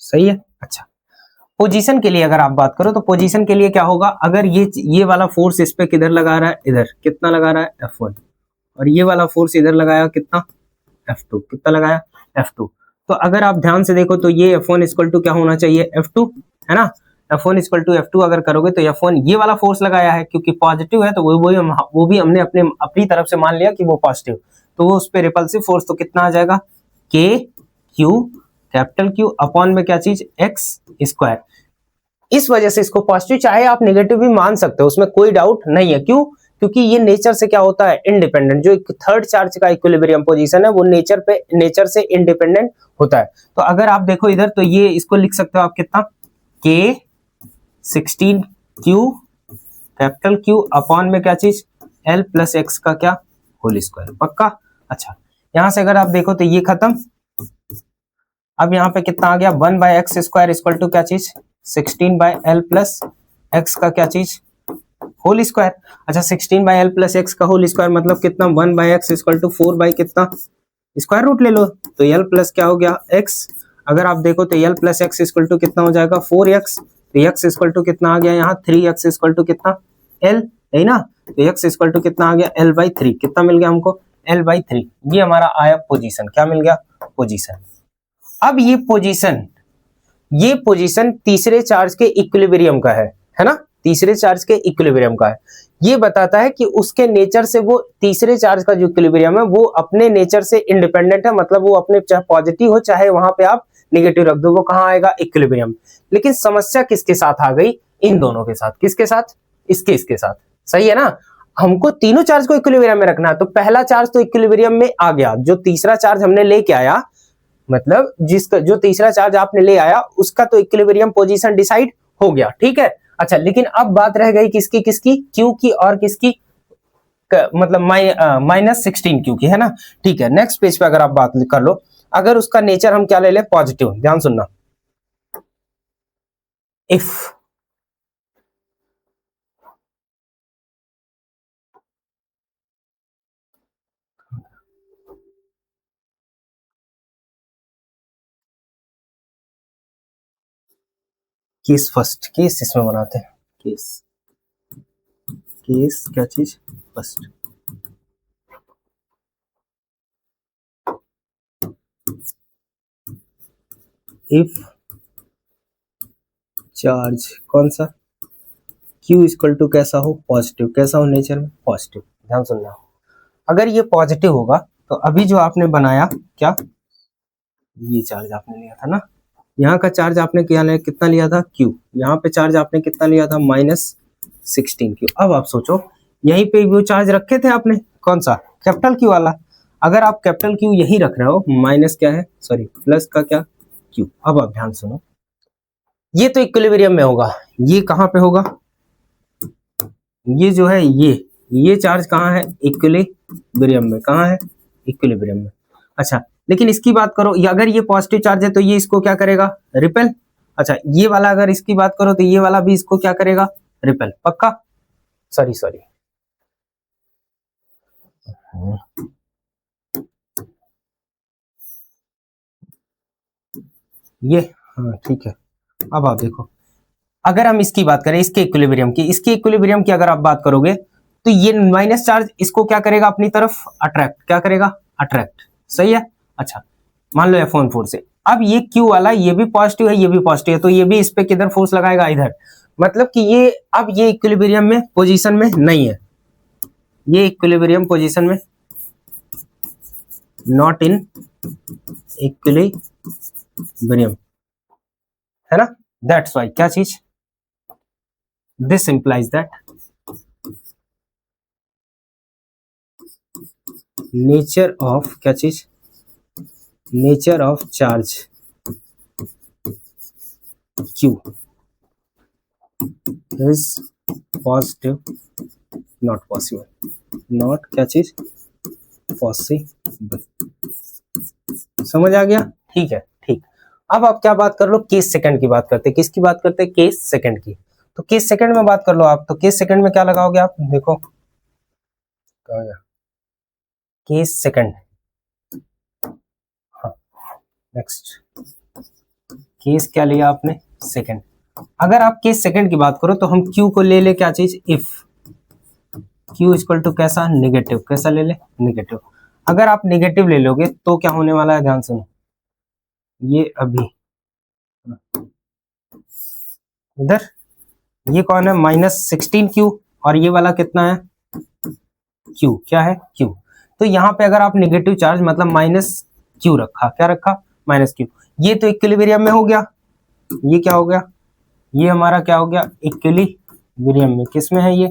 सही है। अच्छा, पोजीशन के लिए अगर आप बात करो तो पोजीशन के लिए क्या होगा, अगर ये वाला फोर्स इस पे किधर लगा रहा है, इधर कितना लगा रहा है, F1, और ये वाला फोर्स इधर लगाया कितना, F2, कितना लगाया, F2। तो अगर आप ध्यान से देखो तो ये F1 इक्वल टू क्या होना चाहिए, F2, है ना। F1 इक्वल टू F2 अगर करोगे तो F1 ये वाला फोर्स लगाया है, क्योंकि पॉजिटिव है तो वो भी हमने अपनी तरफ से मान लिया कि वो पॉजिटिव, तो वो उस पर रिपल्सिव फोर्स तो कितना आ जाएगा, के क्यू, कैपिटल क्यू अपॉन में क्या चीज, एक्स स्क्वायर। इस वजह से इसको पॉजिटिव, चाहे आप नेगेटिव भी मान सकते हो, उसमें कोई डाउट नहीं है। क्यों, क्योंकि ये नेचर से क्या होता है, इंडिपेंडेंट। जो थर्ड चार्ज का इक्विलिब्रियम पोजीशन है वो नेचर से इंडिपेंडेंट होता है। तो अगर आप देखो इधर तो ये इसको लिख सकते हो आप कितना, के 16 क्यू कैपिटल क्यू अपॉन में क्या चीज, एल प्लस एक्स का क्या, होल स्क्वायर। पक्का। अच्छा, यहां से अगर आप देखो तो ये खत्म। अब यहाँ पे कितना आ गया, 1/x² इक्वल टू क्या चीज, 16/l प्लस एक्स का क्या चीज, होल स्क्वायर। अच्छा, 16/l प्लस एक्स का होल स्क्वायर मतलब कितना, 1/x इक्वल टू 4 कितना, स्क्वायर रूट ले लो तो l प्लस क्या हो गया x। अगर आप देखो तो l plus x equal to कितना हो जाएगा, 4x। तो x इक्वल टू कितना आ गया यहाँ, 3x इक्वल टू कितना, l है ना। तो x इक्वल टू कितना आ गया, l/3। कितना मिल गया हमको, l/3। ये हमारा आया पोजीशन, क्या मिल गया, पोजीशन। अब ये पोजीशन तीसरे चार्ज के इक्विलिब्रियम का है ना, तीसरे चार्ज के इक्विलिब्रियम का है। ये बताता है कि उसके नेचर से वो तीसरे चार्ज का जो इक्विलिब्रियम है वो अपने नेचर से इंडिपेंडेंट है, मतलब वो अपने चाहे पॉजिटिव हो चाहे वहां पे आप नेगेटिव रख दो, वो कहाँ आएगा, इक्विलिब्रियम। लेकिन समस्या किसके साथ आ गई, इन दोनों के साथ। किसके साथ, इसके साथ। सही है ना, हमको तीनों चार्ज को इक्विलिब्रियम में रखना है। तो पहला चार्ज तो इक्विलिब्रियम में आ गया, जो तीसरा चार्ज हमने लेके आया, मतलब जिसका जो तीसरा चार्ज आपने ले आया उसका तो इक्विलिब्रियम पोजीशन डिसाइड हो गया, ठीक है। अच्छा, लेकिन अब बात रह गई किसकी, क्यू की और किसकी, मतलब -16 की, है ना। ठीक है, नेक्स्ट पेज पे अगर आप बात कर लो, अगर उसका नेचर हम क्या ले ले, पॉजिटिव। ध्यान सुनना, इफ केस फर्स्ट, केस इसमें बनाते हैं, केस क्या चीज, फर्स्ट। इफ चार्ज कौन सा, Q इक्वल टू कैसा हो, पॉजिटिव। कैसा हो नेचर में, पॉजिटिव। ध्यान सुनना, अगर ये पॉजिटिव होगा तो अभी जो आपने बनाया क्या, ये चार्ज आपने लिया था ना, यहाँ का चार्ज आपने कितना लिया था, Q। यहाँ पे चार्ज आपने कितना लिया था, -16 Q। अब आप सोचो, यहीं पे वो चार्ज रखे थे आपने, कौन सा, कैपिटल Q वाला। अगर आप कैपिटल Q यही रख रहे हो, माइनस क्या है, सॉरी प्लस का क्या, Q। अब आप ध्यान सुनो, ये तो इक्विलिब्रियम में होगा, ये कहाँ पे होगा, ये जो है ये चार्ज कहाँ है, इक्विलिब्रियम में। कहाँ है, इक्विलिब्रियम में। अच्छा, लेकिन इसकी बात करो, अगर ये पॉजिटिव चार्ज है तो ये इसको क्या करेगा, रिपेल। अच्छा, ये वाला अगर इसकी बात करो तो ये वाला भी इसको क्या करेगा, रिपेल। पक्का। सॉरी ये, हाँ ठीक है। अब आप देखो, अगर हम इसकी बात करें, इसके इक्विलिब्रियम की अगर आप बात करोगे तो ये माइनस चार्ज इसको क्या करेगा, अपनी तरफ अट्रैक्ट, क्या करेगा, अट्रैक्ट। सही है। अच्छा, मान लो F1 से, अब ये Q वाला ये भी पॉजिटिव है, ये भी पॉजिटिव है, तो ये भी इस पे किधर फोर्स लगाएगा, इधर। मतलब कि ये अब ये इक्विलिब्रियम में पोजीशन में नहीं है, ये इक्विलिब्रियम पोजीशन में, नॉट इन इक्विलिब्रियम, है ना। दैट्स वाई क्या चीज, this implies that nature of क्या चीज, nature of charge Q is positive, not possible, not क्या चीज, पॉसिबल। समझ आ गया, ठीक है, ठीक। अब आप क्या बात कर लो, केस सेकंड की बात करते हैं। किसकी बात करते हैं, केस सेकंड की। तो केस सेकंड में बात कर लो आप, तो केस सेकंड में क्या लगाओगे आप, देखो केस सेकंड, हाँ नेक्स्ट, केस क्या लिया आपने, सेकंड। अगर आप केस सेकंड की बात करो तो हम Q को ले क्या चीज, इफ Q इक्वल टू कैसा, नेगेटिव। कैसा ले नेगेटिव। अगर आप नेगेटिव ले लोगे तो क्या होने वाला है, ध्यान सुनो, ये अभी इधर ये कौन है, -16Q, और ये वाला कितना है, Q। क्या है, Q। तो यहाँ पे अगर आप नेगेटिव चार्ज मतलब -Q रखा, क्या रखा, -Q, ये तो इक्विलिब्रियम में हो गया। ये क्या हो गया, ये हमारा क्या हो गया, इक्विलिब्रियम में। किस में है ये,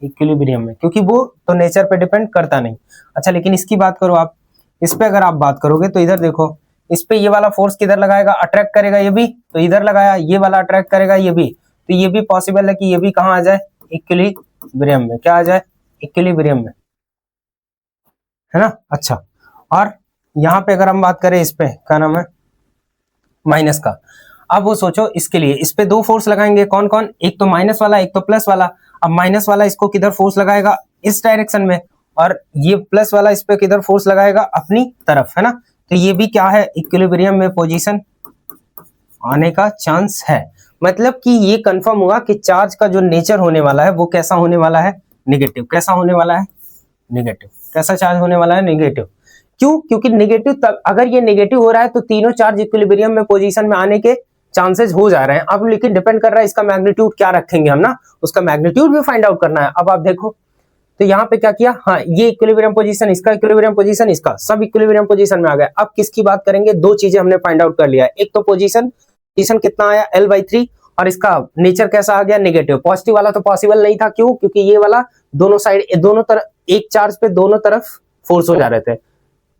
इक्विलिब्रियम में, क्योंकि वो तो नेचर पे डिपेंड करता नहीं। अच्छा, लेकिन इसकी बात करो आप, इस पे अगर आप बात करोगे तो इधर देखो, इस पे ये वाला फोर्स किधर लगाएगा, अट्रैक्ट करेगा, ये भी तो इधर लगाया, ये वाला अट्रैक्ट करेगा, ये भी, तो ये भी पॉसिबल है कि ये भी कहाँ आ जाए, इक्विलिब्रियम में, क्या आ जाए, इक्विलिब्रियम में, है ना। अच्छा, और यहाँ पे अगर हम बात करें इस पे क्या नाम है, माइनस का, अब वो सोचो इसके लिए इस पे दो फोर्स लगाएंगे, कौन कौन, एक तो माइनस वाला, एक तो प्लस वाला। अब माइनस वाला इसको किधर फोर्स लगाएगा, इस डायरेक्शन में, और ये प्लस वाला इस पे किधर फोर्स लगाएगा, अपनी तरफ, है ना। तो ये भी क्या है, इक्विलिब्रियम में पोजीशन आने का चांस है। मतलब कि ये कंफर्म हुआ कि चार्ज का जो नेचर होने वाला है वो कैसा होने वाला है, नेगेटिव। कैसा होने वाला है, नेगेटिव। कैसा चार्ज होने वाला है, नेगेटिव। क्यों, क्योंकि नेगेटिव तब, अगर ये नेगेटिव हो रहा है तो तीनों चार्ज इक्विलिब्रियम में पोजीशन में आने के चांसेस हो जा रहे हैं। अब लेकिन डिपेंड कर रहा है इसका मैग्नीट्यूड क्या रखेंगे हम ना, उसका मैग्नीट्यूड भी फाइंड आउट करना है। अब आप देखो तो यहाँ पे क्या किया, हाँ ये इक्विलिब्रियम पोजीशन, इसका इक्विलिब्रियम पोजीशन, इसका सब इक्विलिब्रियम पोजीशन में आ गया। अब किसकी बात करेंगे, दो चीजें हमने फाइंड आउट कर लिया है। एक तो पोजीशन कितना आया, L/3, और इसका नेचर कैसा आ गया, नेगेटिव। पॉजिटिव वाला तो पॉसिबल नहीं था, क्यों, क्योंकि ये वाला दोनों साइड, दोनों तरफ, एक चार्ज पे दोनों तरफ फोर्स हो जा रहे थे,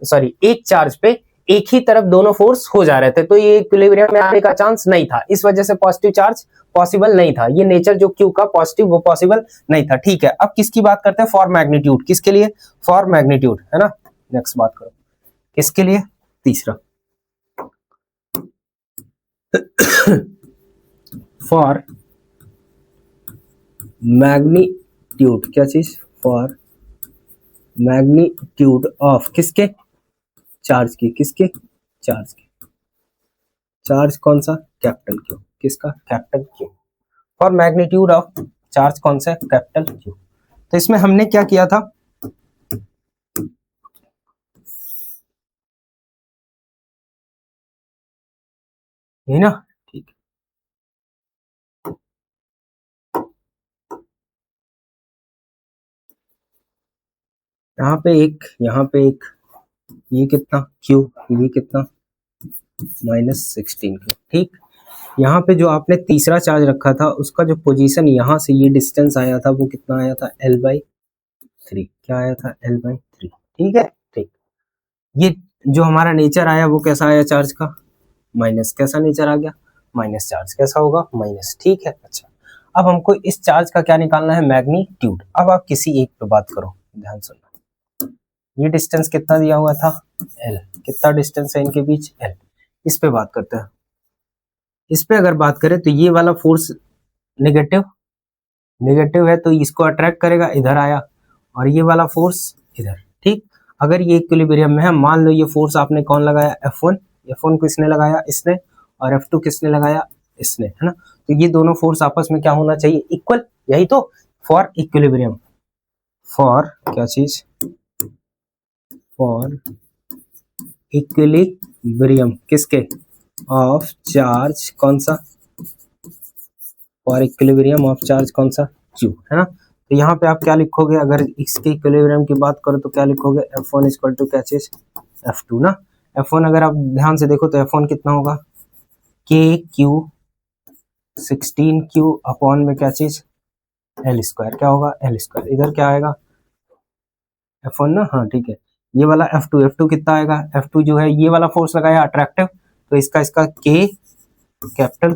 सॉरी एक चार्ज पे एक ही तरफ दोनों फोर्स हो जा रहे थे, तो ये इक्विलिब्रियम में आने का चांस नहीं था। इस वजह से पॉजिटिव चार्ज पॉसिबल नहीं था, ये नेचर जो क्यू का पॉजिटिव वो पॉसिबल नहीं था। ठीक है, अब किसकी बात करते हैं, फॉर मैग्नीट्यूड। किसके लिए, फॉर मैग्नीट्यूड, है ना। नेक्स्ट बात करो किसके लिए, तीसरा फॉर मैग्नीट्यूड, क्या चीज, फॉर मैग्नीट्यूड ऑफ किसके, चार्ज की, किसके, चार्ज की। चार्ज कौन सा, कैपिटल क्यू, किसका, capital Q. For magnitude of charge कौन सा, कैपिटल क्यू। तो इसमें हमने क्या किया था, ये ना, ठीक है, यहाँ पे एक, यहाँ पे एक, ये कितना Q, ये कितना -16 Q। ठीक, यहाँ पे जो आपने तीसरा चार्ज रखा था उसका जो पोजीशन यहाँ से ये डिस्टेंस आया था वो कितना आया था, L/3। क्या आया था, L/3। ठीक है, ठीक। ये जो हमारा नेचर आया वो कैसा आया, चार्ज का माइनस। कैसा नेचर आ गया, माइनस चार्ज। कैसा होगा, माइनस। ठीक है, अच्छा। अब हमको इस चार्ज का क्या निकालना है, मैग्नीट्यूड। अब आप किसी एक पे बात करो, ध्यान सुनना। ये डिस्टेंस कितना दिया हुआ था, L। कितना डिस्टेंस है इनके बीच, L। इस पे बात करते हैं। इस पे अगर बात करें तो ये वाला फोर्स नेगेटिव, नेगेटिव है तो इसको अट्रैक्ट करेगा, इधर आया, और ये वाला फोर्स इधर। ठीक, अगर ये इक्विलिब्रियम में है, मान लो ये फोर्स आपने कौन लगाया, F1। F1 को इसने लगाया, इसने, और F2 किसने लगाया, इसने, है ना। तो ये दोनों फोर्स आपस में क्या होना चाहिए, इक्वल। यही तो फॉर इक्विलिब्रियम, फॉर क्या चीज, फॉर इक्विलिब्रियम किसके, ऑफ चार्ज कौन सा, फॉर इक्विलिब्रियम ऑफ चार्ज कौन सा, Q, है ना। तो यहाँ पे आप क्या लिखोगे, अगर इसके इक्विलिब्रियम की बात करो तो क्या लिखोगे, F1 इक्वल टू क्या चीज, F2 ना। F1 अगर आप ध्यान से देखो तो F1 कितना होगा, KQ 16Q अपॉन में क्या चीज, L²। क्या होगा, L²। इधर क्या आएगा, F1 ना, हाँ ठीक है। ये वाला F2 कितना आएगा, F2 जो है ये वाला फोर्स लगाया अट्रैक्टिव, तो इसका K कैपिटल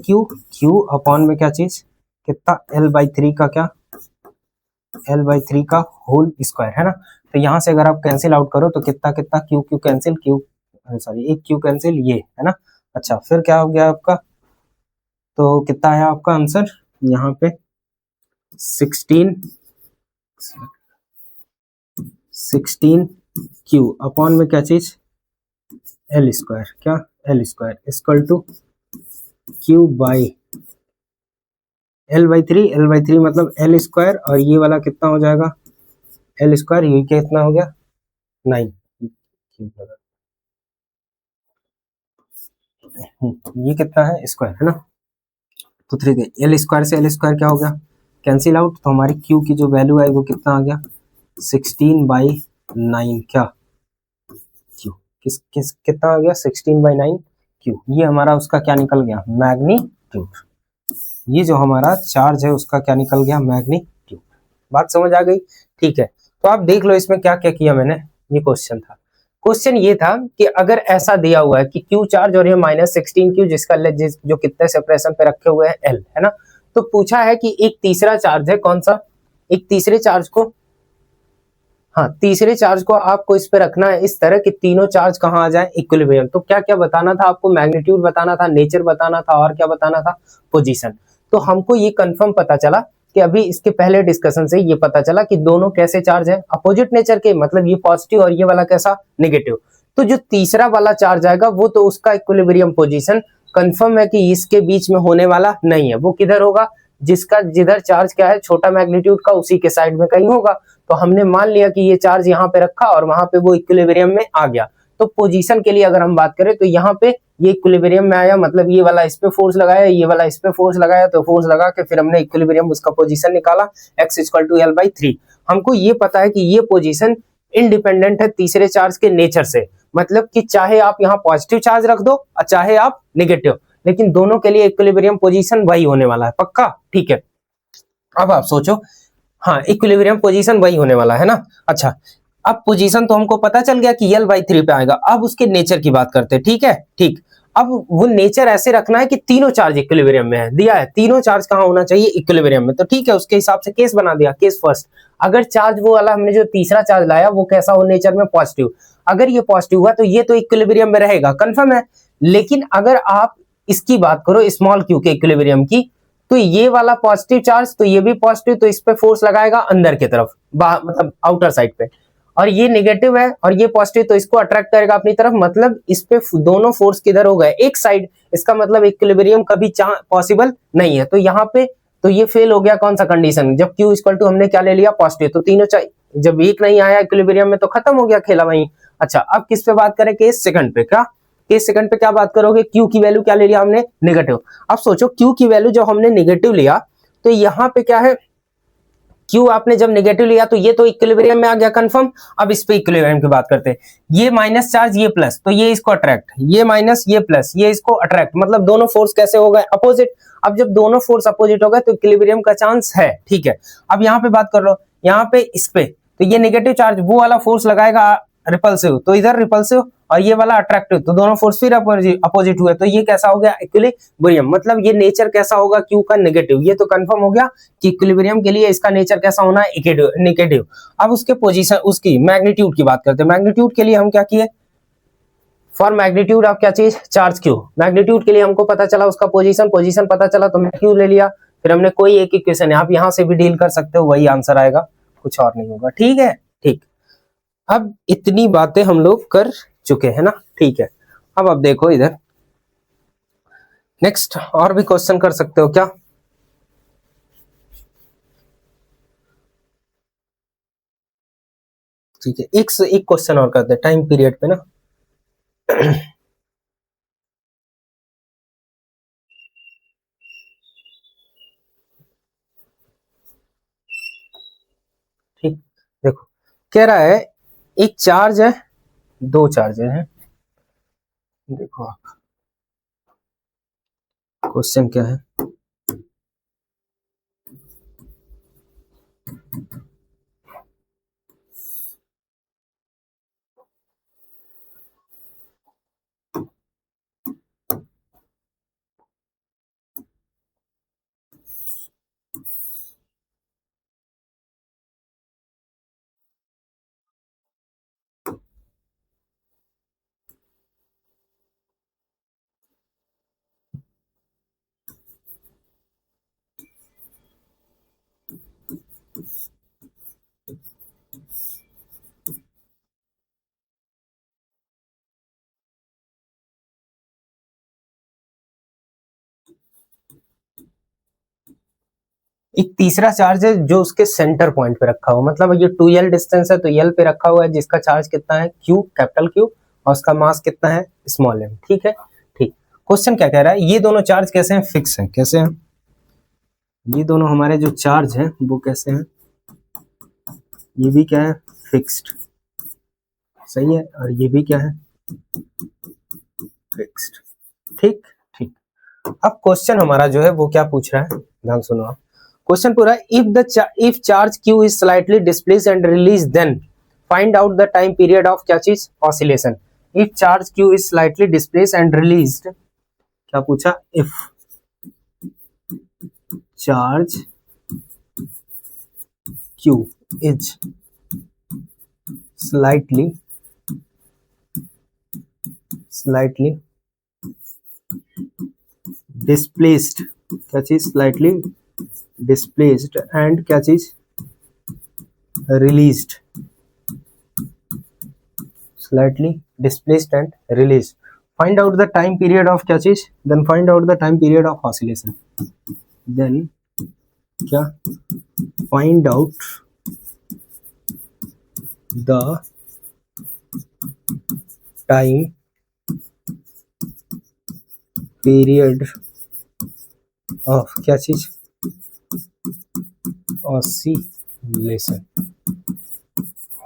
Q अपॉन में क्या चीज, कितना, L/3 का क्या, L/3 का होल स्क्वायर, है ना। तो यहाँ से अगर आप कैंसिल आउट करो तो कितना कितना, Q कैंसिल, सॉरी एक Q कैंसिल, ये है ना। अच्छा, फिर क्या हो गया आपका, तो कितना आया आपका आंसर यहाँ पे 16Q अपॉन में क्या चीज, L²। क्या, L² इक्वल टू Q/L/3 मतलब L² और ये वाला कितना हो जाएगा, L², ये कितना हो गया 9। ये कितना है, स्क्वायर, है ना। तो 3 L² से L² क्या हो गया, कैंसिल आउट। तो हमारी Q की जो वैल्यू आई वो कितना आ गया, 16/9 क्या, Q। कितना आ गया, 16/9 Q। ये हमारा उसका क्या निकल गया, मैग्नीट्यूड। ये जो हमारा चार्ज है उसका क्या निकल गया, मैग्नीट्यूड। बात समझ आ गई, ठीक है। तो आप देख लो इसमें क्या क्या किया मैंने। ये क्वेश्चन था, क्वेश्चन ये था कि अगर ऐसा दिया हुआ है कि Q चार्ज और ये -16Q जिसका जो कितने सेपरेशन पे रखे हुए हैं L, है ना। तो पूछा है कि एक तीसरा चार्ज है, कौन सा, एक तीसरे चार्ज को, हाँ तीसरे चार्ज को आपको इस पे रखना है इस तरह कि तीनों चार्ज कहाँ आ जाए, इक्विलिब्रियम। तो क्या क्या बताना था आपको, मैग्नीट्यूड बताना था, नेचर बताना था, और क्या बताना था, पोजीशन। तो हमको ये कंफर्म पता चला कि अभी इसके पहले डिस्कशन से ये पता चला कि दोनों कैसे चार्ज है, अपोजिट नेचर के, मतलब ये पॉजिटिव और ये वाला कैसा, नेगेटिव। तो जो तीसरा वाला चार्ज आएगा वो तो उसका इक्विलिब्रियम पोजीशन कंफर्म है कि इसके बीच में होने वाला नहीं है, वो किधर होगा, जिसका जिधर चार्ज क्या है छोटा मैग्नीट्यूड का उसी के साइड में कहीं होगा। तो हमने मान लिया कि ये चार्ज यहाँ पे रखा और वहां पे वो इक्विलिब्रियम में आ गया। तो पोजीशन के लिए अगर हम बात करें तो यहाँ पे ये इक्विलिब्रियम में आया, मतलब ये वाला इस पे फोर्स लगाया, ये वाला इस पे फोर्स लगाया, तो फोर्स लगा के फिर हमने इक्विलिब्रियम उसका पोजीशन निकाला x = L/3। हमको ये पता है कि ये पोजीशन इंडिपेंडेंट है तीसरे चार्ज के नेचर से, मतलब कि चाहे आप यहाँ पॉजिटिव चार्ज रख दो और चाहे आप नेगेटिव, लेकिन दोनों के लिए इक्विलिब्रियम पोजीशन वही होने वाला है, पक्का, ठीक है। अब आप सोचो, हाँ इक्विलिब्रियम पोजीशन वही होने वाला है ना। अच्छा, अब पोजीशन तो हमको पता चल गया कि L/3 पे आएगा। अब उसके नेचर की बात करते हैं, ठीक है, ठीक। अब वो नेचर ऐसे रखना है कि तीनों चार्ज इक्विलिब्रियम में है, दिया है तीनों चार्ज कहाँ होना चाहिए, इक्विलिब्रियम में। तो ठीक है, उसके हिसाब से केस बना दिया, केस फर्स्ट। अगर चार्ज वो वाला हमने जो तीसरा चार्ज लाया वो कैसा हो नेचर में, पॉजिटिव। अगर ये पॉजिटिव हुआ तो ये तो इक्विलिब्रियम में रहेगा, कंफर्म है। लेकिन अगर आप इसकी बात करो स्मॉल क्यू के इक्विलिब्रियम की, तो ये वाला पॉजिटिव चार्ज, तो ये भी पॉजिटिव, तो इस पे फोर्स लगाएगा अंदर की तरफ, मतलब आउटर साइड पे। और ये नेगेटिव है और ये पॉजिटिव, तो इसको अट्रैक्ट करेगा अपनी तरफ, मतलब इस पे दोनों फोर्स किधर हो गए, एक साइड। इसका मतलब इक्विलिब्रियम कभी पॉसिबल नहीं है। तो यहाँ पे तो ये फेल हो गया, कौन सा कंडीशन, जब Q = हमने क्या ले लिया, पॉजिटिव। तो तीनों जब एक नहीं आया इक्विलिब्रियम में तो खत्म हो गया खेला वहीं। अच्छा, अब किस पे बात करें, केस सेकंड पे। क्या केस सेकंड पे क्या बात करोगे, Q की वैल्यू क्या ले लिया हमने, नेगेटिव। अब सोचो Q की वैल्यू जब हमने नेगेटिव लिया तो यहाँ पे क्या है, Q आपने जब नेगेटिव लिया तो ये तो इक्विलिब्रियम में आ गया, कंफर्म। अब इस पे इक्विलिब्रियम की बात करते हैं, ये माइनस चार्ज ये प्लस, तो ये इसको अट्रैक्ट, ये माइनस ये प्लस, ये इसको अट्रैक्ट, मतलब दोनों फोर्स कैसे हो गए, अपोजिट। अब जब दोनों फोर्स अपोजिट हो गए तो इक्विलिब्रियम का चांस है, ठीक है। अब यहाँ पे बात कर लो, यहाँ पे इस पे तो ये नेगेटिव चार्ज वो वाला फोर्स लगाएगा रिपल्सिव, तो इधर रिपल्सिव, और ये वाला अट्रैक्टिव, तो दोनों फोर्स फिर अपोजिट हुए, तो ये कैसा हो गया, इक्विलिब्रियम। मतलब ये नेचर कैसा होगा Q का, नेगेटिव। ये तो कंफर्म हो गया कि इक्विलिब्रियम के लिए इसका नेचर कैसा होना है, नेगेटिव। अब उसके पोजीशन, उसकी मैग्नीट्यूड की बात करते हैं। मैग्नीट्यूड के लिए हम क्या किए, फॉर मैग्नीट्यूड ऑफ क्या चीज, चार्ज Q। मैग्नीट्यूड के लिए हमको पता चला उसका पोजीशन पता चला, तो मैंने Q ले लिया। फिर हमने कोई एक इक्वेशन है, आप यहां से भी डील कर सकते हो, वही आंसर आएगा, कुछ और नहीं होगा, ठीक है, ठीक। अब इतनी बातें हम लोग कर चुके हैं ना, ठीक है। अब आप देखो इधर, नेक्स्ट और भी क्वेश्चन कर सकते हो क्या, ठीक है। एक से एक क्वेश्चन और करते हैं टाइम पीरियड पे ना। ठीक, देखो कह रहा है एक चार्ज है, दो चार्जर हैं। देखो आप क्वेश्चन क्या है, एक तीसरा चार्ज है जो उसके सेंटर पॉइंट पे रखा हुआ, मतलब ये 2L डिस्टेंस है, तो L पे रखा हुआ है, जिसका चार्ज कितना है, Q, कैपिटल Q, और उसका मास कितना है, स्मॉल m, ठीक है, ठीक। क्वेश्चन क्या कह रहा है, ये दोनों चार्ज कैसे हैं, फिक्स हैं, कैसे हैं, ये दोनों हमारे जो चार्ज हैं वो कैसे हैं, ये भी क्या है, फिक्स्ड, सही है, और ये भी क्या है, फिक्स्ड, ठीक, ठीक। अब क्वेश्चन हमारा जो है वो क्या पूछ रहा है, ध्यान सुनो आप। क्वेश्चन पूरा है, if charge Q is slightly displaced and released, then find out the time period of क्या चीज, oscillation। if charge Q is slightly displaced and released, क्या पूछा, if charge Q is slightly displaced, क्या चीज slightly displaced and क्या चीज released, slightly displaced and released. Find out the time period of क्या चीज, then find out the time period of oscillation, then क्या find out the time period of क्या चीज oscillation,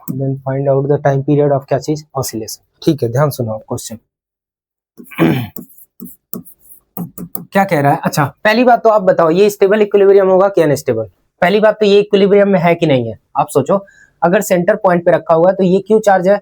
then find out the time period of क्या चीज oscillation. ठीक है, ध्यान सुनो क्वेश्चन क्या कह रहा है। अच्छा, पहली बात तो आप बताओ ये स्टेबल इक्विलिब्रियम होगा कि अनस्टेबल। पहली बात तो ये इक्विलिब्रियम में है कि नहीं है। आप सोचो अगर सेंटर पॉइंट पे रखा हुआ है तो ये क्यू चार्ज है,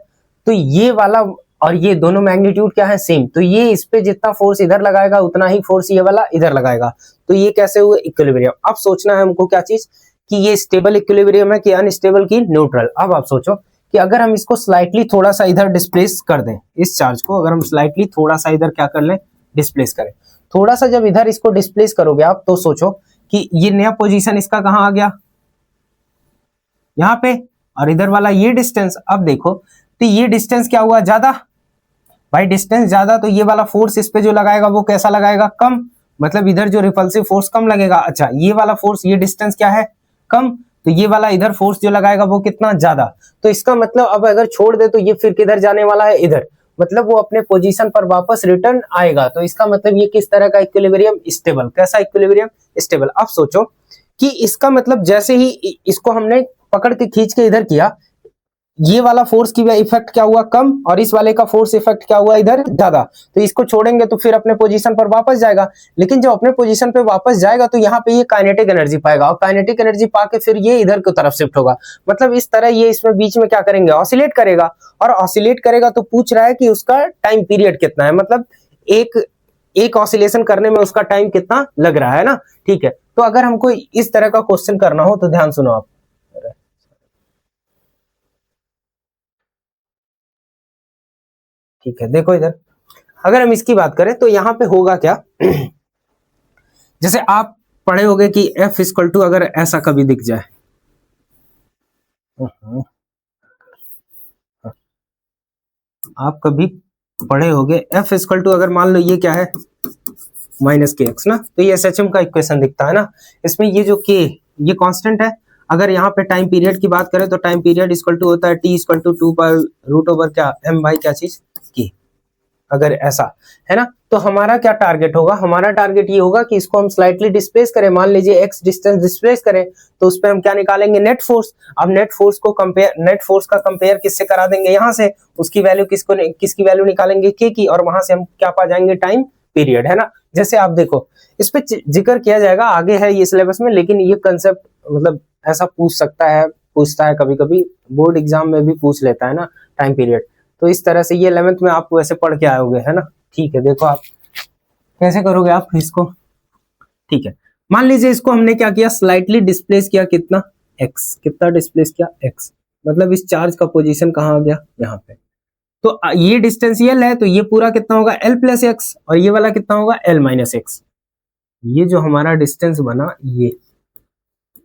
तो ये वाला और ये दोनों मैग्नीट्यूड क्या है सेम, तो ये इस पे जितना फोर्स इधर लगाएगा उतना ही फोर्स ये वाला इधर लगाएगा, तो ये कैसे हुए इक्विलिब्रियम। अब सोचना है हमको क्या चीज कि ये स्टेबल इक्विलिब्रियम है कि अनस्टेबल की न्यूट्रल। अब आप सोचो कि अगर हम इसको स्लाइटली थोड़ा सा इधर डिस्प्लेस कर दें, इस चार्ज को अगर हम स्लाइटली थोड़ा सा इधर क्या कर लें डिस्प्लेस करें, थोड़ा सा जब इधर इसको डिस्प्लेस करोगे आप तो सोचो कि ये नया पोजीशन इसका कहां आ गया यहाँ पे, और इधर वाला ये डिस्टेंस। अब देखो तो ये डिस्टेंस क्या हुआ ज्यादा, भाई डिस्टेंस ज्यादा तो ये वाला फोर्स इस पे जो लगाएगा वो कैसा लगाएगा कम, मतलब इधर जो रिपल्सिव फोर्स कम लगेगा। अच्छा ये वाला फोर्स ये डिस्टेंस क्या है कम, तो ये वाला इधर फोर्स जो लगाएगा वो कितना ज्यादा, तो इसका मतलब अब अगर छोड़ दे तो ये फिर किधर जाने वाला है इधर, मतलब वो अपने पोजीशन पर वापस रिटर्न आएगा। तो इसका मतलब ये किस तरह का इक्विलिब्रियम स्टेबल, कैसा इक्विलिब्रियम स्टेबल। अब सोचो कि इसका मतलब जैसे ही इसको हमने पकड़ के खींच के इधर किया, ये वाला फोर्स की इफेक्ट क्या हुआ कम और इस वाले का फोर्स इफेक्ट क्या हुआ इधर ज्यादा, तो इसको छोड़ेंगे तो फिर अपने पोजीशन पर वापस जाएगा। लेकिन जब अपने पोजीशन पे वापस जाएगा तो यहाँ पे ये काइनेटिक एनर्जी पाएगा, और काइनेटिक एनर्जी पाके फिर ये इधर की तरफ शिफ्ट होगा, मतलब इस तरह ये इसमें बीच में क्या करेंगे ऑसिलेट करेगा, और ऑसिलेट करेगा तो पूछ रहा है कि उसका टाइम पीरियड कितना है, मतलब एक ऑसिलेशन करने में उसका टाइम कितना लग रहा है ना। ठीक है, तो अगर हमको इस तरह का क्वेश्चन करना हो तो ध्यान सुनो आप, ठीक है देखो इधर अगर हम इसकी बात करें तो यहाँ पे होगा क्या जैसे आप पढ़े होंगे कि F इक्वल टू अगर ऐसा कभी दिख जाए, आप कभी पढ़े होंगे F इक्वल टू अगर मान लो ये क्या है माइनस के एक्स ना, तो ये SHM का इक्वेशन दिखता है ना, इसमें ये जो के ये कांस्टेंट है। अगर यहाँ पे टाइम पीरियड की बात करें तो टाइम पीरियड इक्वल टू होता है T इक्वल टू 2 क्या M बाई क्या चीज की, अगर ऐसा है ना। तो हमारा क्या टारगेट होगा, हमारा टारगेट ये होगा कि इसको हम स्लाइटली डिस्प्लेस करें, मान लीजिए x डिस्टेंस डिस्प्लेस करें तो उस पर हम क्या निकालेंगे नेट फोर्स। अब नेट फोर्स का कंपेयर किससे करा देंगे यहाँ से, उसकी वैल्यू किसकी वैल्यू निकालेंगे k की, और वहां से हम क्या पा जाएंगे टाइम पीरियड, है ना। जैसे आप देखो इस पे जिक्र किया जाएगा आगे है ये सिलेबस में, लेकिन ये कंसेप्ट मतलब ऐसा पूछता है कभी कभी बोर्ड एग्जाम में भी पूछ लेता है ना टाइम पीरियड, तो इस तरह से ये 11th में आप वैसे पढ़ के आओगे, है ना। ठीक है, देखो आप कैसे करोगे आप इसको। ठीक है, मान लीजिए इसको हमने क्या किया स्लाइटली डिस्प्लेस किया, कितना x, कितना डिस्प्लेस किया x, मतलब इस चार्ज का पोजीशन कहाँ आ गया यहाँ पे, तो ये डिस्टेंस L है तो ये पूरा कितना होगा L प्लस एक्स, और ये वाला कितना होगा L माइनस एक्स। ये जो हमारा डिस्टेंस बना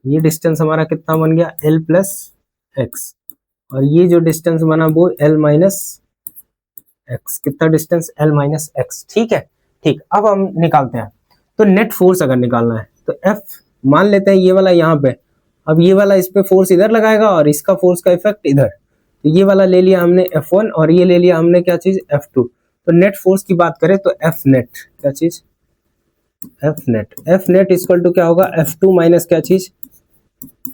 ये डिस्टेंस हमारा कितना बन गया L प्लस एक्स, और ये जो डिस्टेंस बना वो L माइनस एक्स, कितना डिस्टेंस L माइनस एक्स। ठीक है, ठीक, अब हम निकालते हैं तो नेट फोर्स अगर निकालना है तो F मान लेते हैं ये वाला यहाँ पे, अब ये वाला इस पे फोर्स इधर लगाएगा और इसका फोर्स का इफेक्ट इधर, तो ये वाला ले लिया हमने F1 और ये ले लिया हमने क्या चीज F2। तो नेट फोर्स की बात करें तो F नेट क्या चीज F नेट इक्वल टू क्या होगा F2 माइनस क्या चीज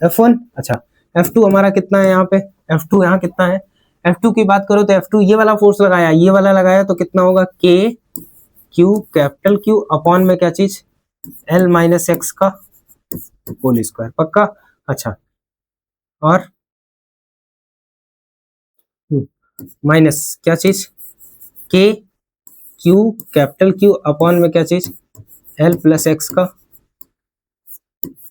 F1। अच्छा F2 हमारा कितना है यहाँ पे, F2 यहाँ कितना है, F2 की बात करो तो F2 ये वाला फोर्स लगाया, ये वाला लगाया तो कितना होगा K Q capital Q upon में क्या चीज L माइनस एक्स का होल स्क्वायर, पक्का। अच्छा और माइनस क्या चीज K Q capital Q upon में क्या चीज L प्लस एक्स का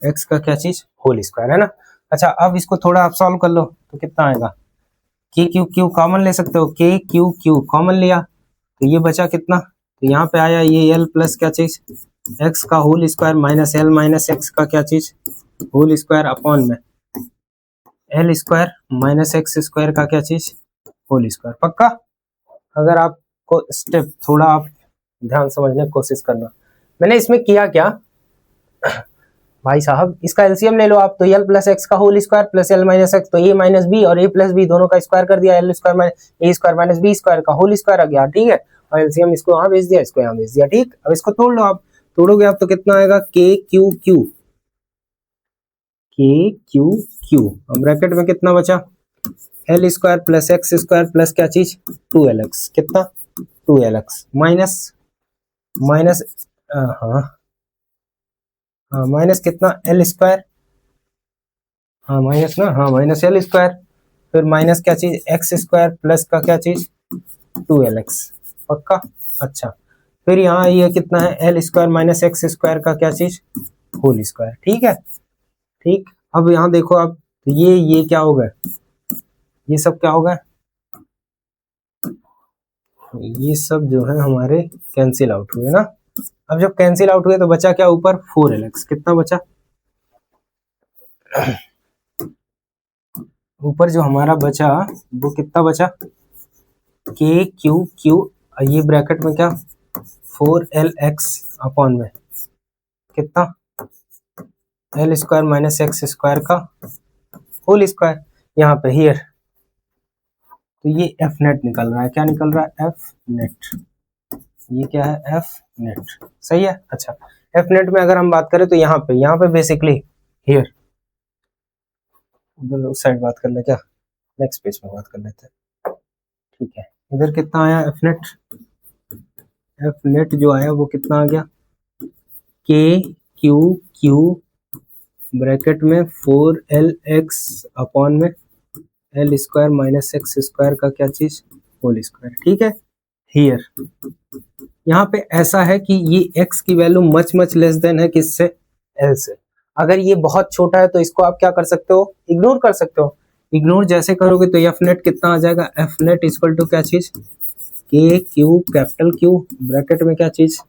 एक्स का क्या चीज, होल स्क्वायर, है ना। अच्छा अब इसको थोड़ा आप सॉल्व कर लो तो कितना आएगा, के क्यू क्यू कॉमन ले सकते हो, के क्यू क्यू कॉमन लिया तो ये बचा कितना, तो यहाँ पे आया ये एल प्लस क्या चीज, एक्स का whole square minus L minus x का क्या चीज, होल स्क्वायर अपॉन में L square minus x square का क्या चीज, होल स्क्वायर। पक्का। अगर आपको स्टेप थोड़ा आप ध्यान समझने की कोशिश करना, मैंने इसमें किया क्या भाई साहब, इसका एलसीएम ले लो आप, तो एल प्लस एक्स का whole square plus L minus x, तो ए माइनस बी और ए प्लस बी दोनों का स्क्वायर कर दिया, एल स्क्वायर माइनस ए स्क्वायर माइनस बी स्क्वायर का होल स्क्वायर आ गया, ठीक है। और एलसीएम इसको यहाँ भेज दिया, इसको यहाँ भेज दिया, ठीक। अब इसको तोड़ लो आप, तोड़ोगे आप तो कितना आएगा, के क्यू क्यू, के क्यू क्यू, अब ब्रैकेट में कितना बचा, L square plus x square plus क्या चीज, 2lx, कितना 2lx माइनस माइनस हाँ हाँ माइनस कितना एल स्क्वायर, हाँ माइनस ना, हाँ माइनस एल स्क्वायर, फिर माइनस क्या चीज एक्स स्क्वायर प्लस का क्या चीज 2lx। पक्का। अच्छा फिर यहाँ ये कितना है, L square minus x square का क्या चीज, होल स्क्वायर, ठीक है। ठीक अब यहाँ देखो आप, तो ये क्या हो गया, ये सब क्या हो गया, ये सब जो है हमारे कैंसिल आउट हुए ना। अब जब कैंसिल आउट हुए तो बचा क्या ऊपर, 4lx, कितना बचा ऊपर जो हमारा बचा वो कितना बचा, के क्यू क्यू, ये ब्रैकेट में क्या 4lx अपॉन में कितना L square minus x square का होल स्क्वायर, यहाँ पे हियर, तो ये एफ नेट निकल रहा है, क्या निकल रहा है, एफ नेट, ये क्या है, एफ नेट, सही है। अच्छा एफ नेट में अगर हम बात करें तो यहाँ पे बेसिकली हियर, उधर उस साइड बात कर ले क्या, नेक्स्ट पेज में बात कर लेते हैं, ठीक है। इधर कितना आया एफ नेट, एफ नेट जो आया वो कितना आ गया, के क्यू क्यू ब्रैकेट में 4lx अपॉन में L square minus x square का क्या चीज, होल स्क्वायर, ठीक है। हियर यहाँ पे ऐसा है कि ये x की value much much less than है किससे, l से। अगर ये बहुत छोटा है तो इसको आप क्या कर सकते हो, इग्नोर कर सकते हो। इग्नोर जैसे करोगे तो एफ नेट कितना आ जाएगा, एफ नेट इक्वल टू क्या चीज, के क्यू कैपिटल क्यू ब्रैकेट में क्या चीज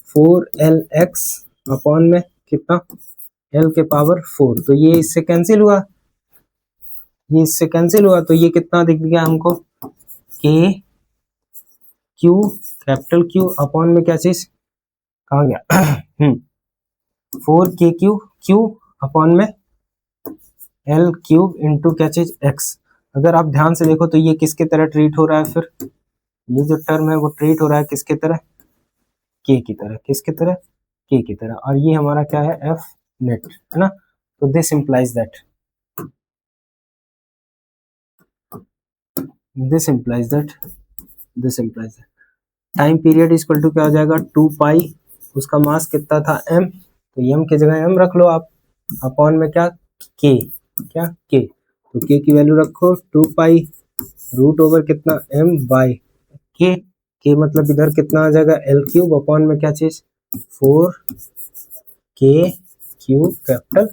4lx अपॉन में कितना l के पावर 4, तो ये इससे कैंसिल हुआ, ये इससे कैंसिल हुआ, तो ये कितना दिख गया हमको, के क्यू कैपिटल क्यू अपॉन में क्या चीज, कहाँ गया 4k क्यू क्यू अपॉन में एल क्यूब इंटू क्या चीज एक्स। अगर आप ध्यान से देखो तो ये किसके तरह ट्रीट हो रहा है, फिर ये जो टर्म है वो ट्रीट हो रहा है किसके तरह, के की तरह, किसके तरह, के की तरह, और ये हमारा क्या है, एफ नेट, है ना। तो this implies that, this implies that, this implies that time period equal to क्या हो जाएगा, 2 पाई, उसका मास कितना था m, तो m की जगह m रख लो आप, अपॉन में क्या k, क्या k, तो k की वैल्यू रखो 2 पाई रूट ओवर कितना m बाय k, k मतलब इधर कितना आ जाएगा l क्यूब अपॉन में क्या चीज 4k क्यूब कैपिटल,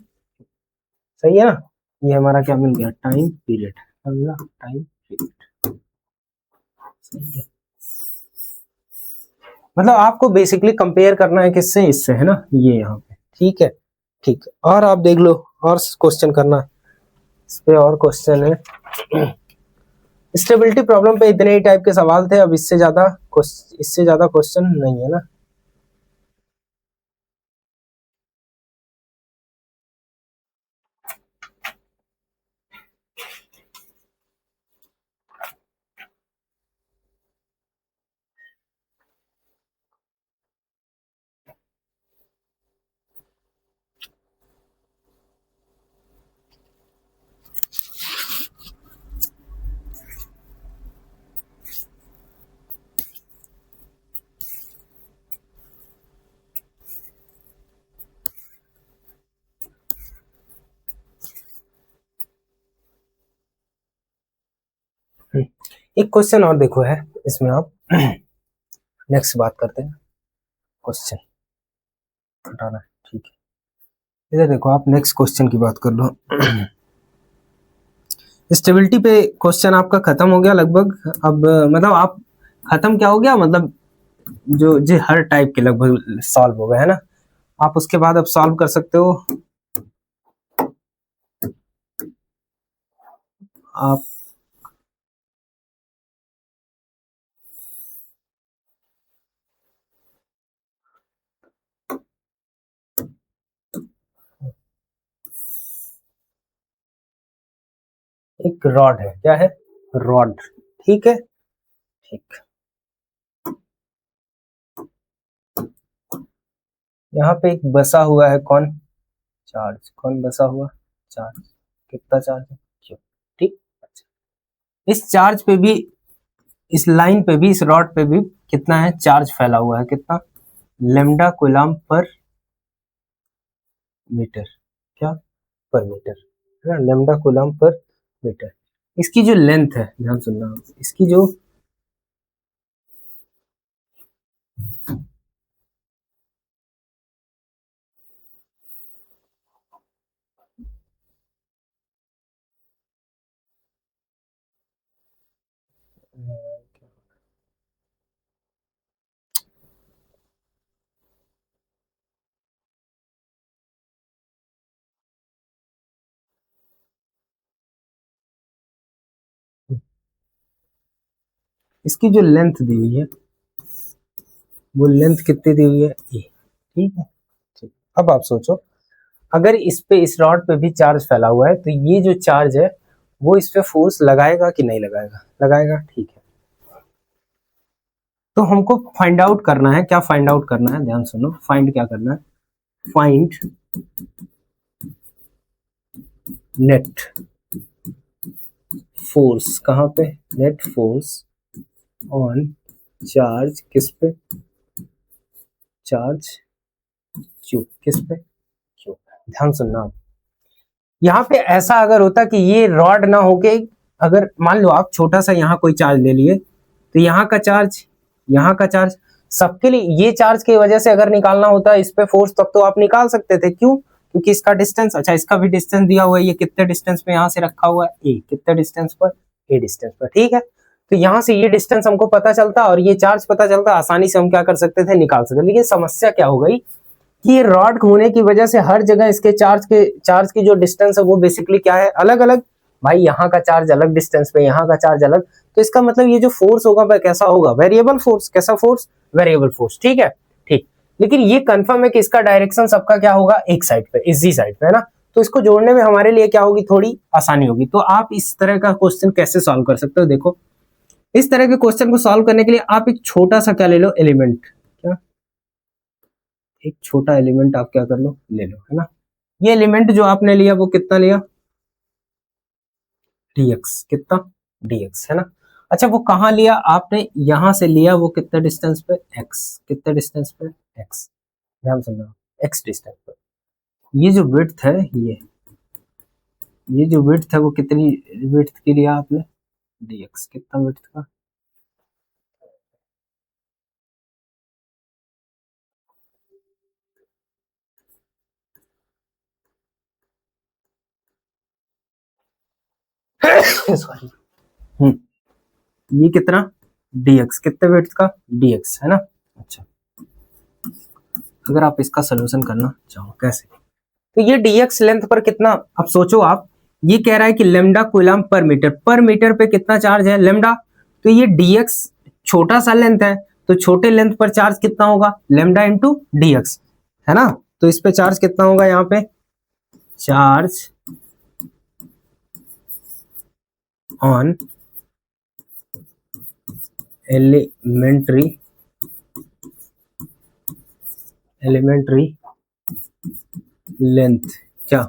सही है ना। ये हमारा क्या मिल गया, टाइम पीरियड, टाइम पीरियड, सही है। मतलब आपको बेसिकली कंपेयर करना है किससे, इससे, है ना, ये यहाँ पे, ठीक है। ठीक है और आप देख लो और क्वेश्चन करना, इस पे और क्वेश्चन है। स्टेबिलिटी प्रॉब्लम पे इतने ही टाइप के सवाल थे, अब इससे ज्यादा क्वेश्चन नहीं है ना। एक क्वेश्चन और देखो है इसमें, आप नेक्स्ट बात करते हैं, क्वेश्चन हटाना है, ठीक है। इधर देखो, आप नेक्स्ट क्वेश्चन की बात कर लो। स्टेबिलिटी पे क्वेश्चन आपका खत्म हो गया लगभग। अब मतलब आप खत्म क्या हो गया, मतलब जो हर टाइप के लगभग सॉल्व हो गए है ना। आप उसके बाद अब सॉल्व कर सकते हो। आप एक रॉड है, क्या है, रॉड, ठीक है, ठीक। यहाँ पे एक बसा हुआ है कौन, चार्ज, कौन बसा हुआ, चार्ज, कितना चार्ज है, क्यों, ठीक। अच्छा, इस चार्ज पे भी, इस लाइन पे भी, इस रॉड पे भी कितना है, चार्ज फैला हुआ है, कितना, लेमडा कूलम्ब पर मीटर, क्या, पर मीटर, है ना, लेमडा कूलम्ब पर मीटर। इसकी जो लेंथ है, ध्यान सुनना, इसकी जो इसकी जो लेंथ दी हुई है, वो लेंथ कितनी दी हुई है, ए, ठीक है, ठीक। अब आप सोचो, अगर इस पे, इस रॉड पे भी चार्ज फैला हुआ है, तो ये जो चार्ज है वो इस पे फोर्स लगाएगा कि नहीं लगाएगा, लगाएगा, ठीक है। तो हमको फाइंड आउट करना है, क्या फाइंड आउट करना है, ध्यान सुनो, फाइंड क्या करना है, फाइंड नेट फोर्स, कहाँ पे, नेट फोर्स ऑन चार्ज, किस पे, चार्ज क्यू, किस पे, क्यू। ध्यान सुनना आप, यहाँ पे ऐसा अगर होता कि ये रॉड ना होके, अगर मान लो आप छोटा सा यहाँ कोई चार्ज ले लिए, तो यहाँ का चार्ज, यहाँ का चार्ज, सबके लिए ये चार्ज की वजह से अगर निकालना होता इस पे फोर्स, तब तो आप निकाल सकते थे, क्यों, क्योंकि इसका डिस्टेंस, अच्छा इसका भी डिस्टेंस दिया हुआ है, ये कितने डिस्टेंस पे यहाँ से रखा हुआ है, ए, कितने डिस्टेंस पर, ए डिस्टेंस पर, ठीक है। तो यहाँ से ये डिस्टेंस हमको पता चलता और ये चार्ज पता चलता, आसानी से हम क्या कर सकते थे, निकाल सकते। लेकिन समस्या क्या हो गई कि ये रॉड होने की वजह से हर जगह इसके चार्ज की जो डिस्टेंस है वो बेसिकली क्या है, अलग अलग। भाई यहाँ का चार्ज अलग डिस्टेंस पे, यहाँ का चार्ज अलग, तो इसका मतलब ये जो फोर्स होगा वह कैसा होगा, वेरिएबल फोर्स, कैसा फोर्स, वेरिएबल फोर्स, ठीक है, ठीक। लेकिन ये कंफर्म है कि इसका डायरेक्शन सबका क्या होगा, एक साइड पे, इसी साइड पे, है ना। तो इसको जोड़ने में हमारे लिए क्या होगी, थोड़ी आसानी होगी। तो आप इस तरह का क्वेश्चन कैसे सॉल्व कर सकते हो, देखो, इस तरह के क्वेश्चन को सॉल्व करने के लिए आप एक छोटा सा क्या ले लो, एलिमेंट, क्या, एक छोटा एलिमेंट आप क्या कर लो, ले लो, है ना। ये एलिमेंट जो आपने लिया वो कितना लिया, dx, कितना, dx, है ना। अच्छा, वो कहाँ लिया आपने, यहां से लिया, वो कितने डिस्टेंस पे, x, कितने डिस्टेंस पे, x, ध्यान सुनना, x डिस्टेंस पे। ये जो विड्थ है, ये जो विड्थ है वो कितनी विड्थ की लिया आपने, dx, कितना विड्थ का, सॉरी, ये कितना, dx, कितने विड्थ का, dx, है ना। अच्छा, अगर आप इसका सोल्यूशन करना चाहो, कैसे, तो ये dx लेंथ पर कितना, अब सोचो आप, ये कह रहा है कि लेमडा कूलम्ब पर मीटर पे कितना चार्ज है, लेमडा। तो ये dx छोटा सा लेंथ है, तो छोटे लेंथ पर चार्ज कितना होगा, लेमडा इंटू dx, है ना। तो इस पे चार्ज कितना होगा, यहाँ पे चार्ज ऑन एलिमेंट्री लेंथ, क्या,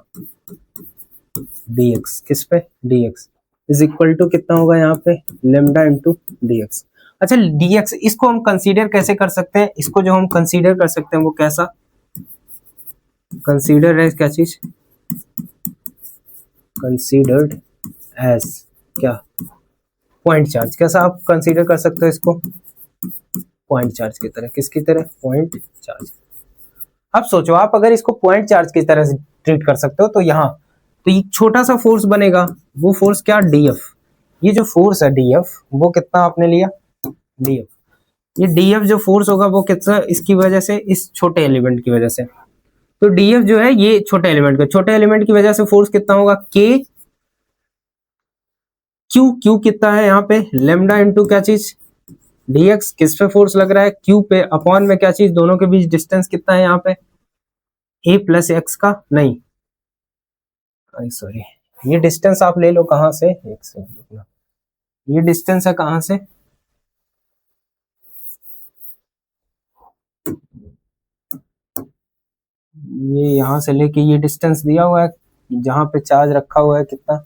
dx, किस पे, dx इज इक्वल टू कितना होगा यहाँ पे, लेमडा इंटू dx। अच्छा, dx इसको हम कंसीडर कैसे कर सकते हैं, इसको जो हम कंसीडर कर सकते हैं वो कैसा, कंसीडर है क्या चीज, कंसीडर्ड एज, क्या, पॉइंट चार्ज, कैसा आप कंसीडर कर सकते हो इसको, पॉइंट चार्ज की तरह, किसकी तरह, पॉइंट चार्ज। अब सोचो आप, अगर इसको पॉइंट चार्ज की तरह ट्रीट कर सकते हो। तो यहाँ तो एक छोटा सा फोर्स बनेगा, वो फोर्स क्या, डीएफ। ये जो फोर्स है डीएफ वो कितना आपने लिया, डीएफ। ये डीएफ जो फोर्स होगा वो कितना, इसकी वजह से, इस छोटे एलिमेंट की वजह से। तो डीएफ जो है ये छोटे एलिमेंट की वजह से फोर्स कितना होगा, के क्यू। क्यू कितना है यहाँ पे, लेमडा इंटू क्या चीज, डीएक्स। किस पे फोर्स लग रहा है, क्यू पे, अपॉन में क्या चीज, दोनों के बीच डिस्टेंस कितना है यहाँ पे, ए प्लस एक्स का, नहीं सॉरी, ये डिस्टेंस आप ले लो कहां से, एक सेकंड, ये डिस्टेंस है कहां से, ये यहां से लेके ये डिस्टेंस दिया हुआ है जहां पे चार्ज रखा हुआ है कितना,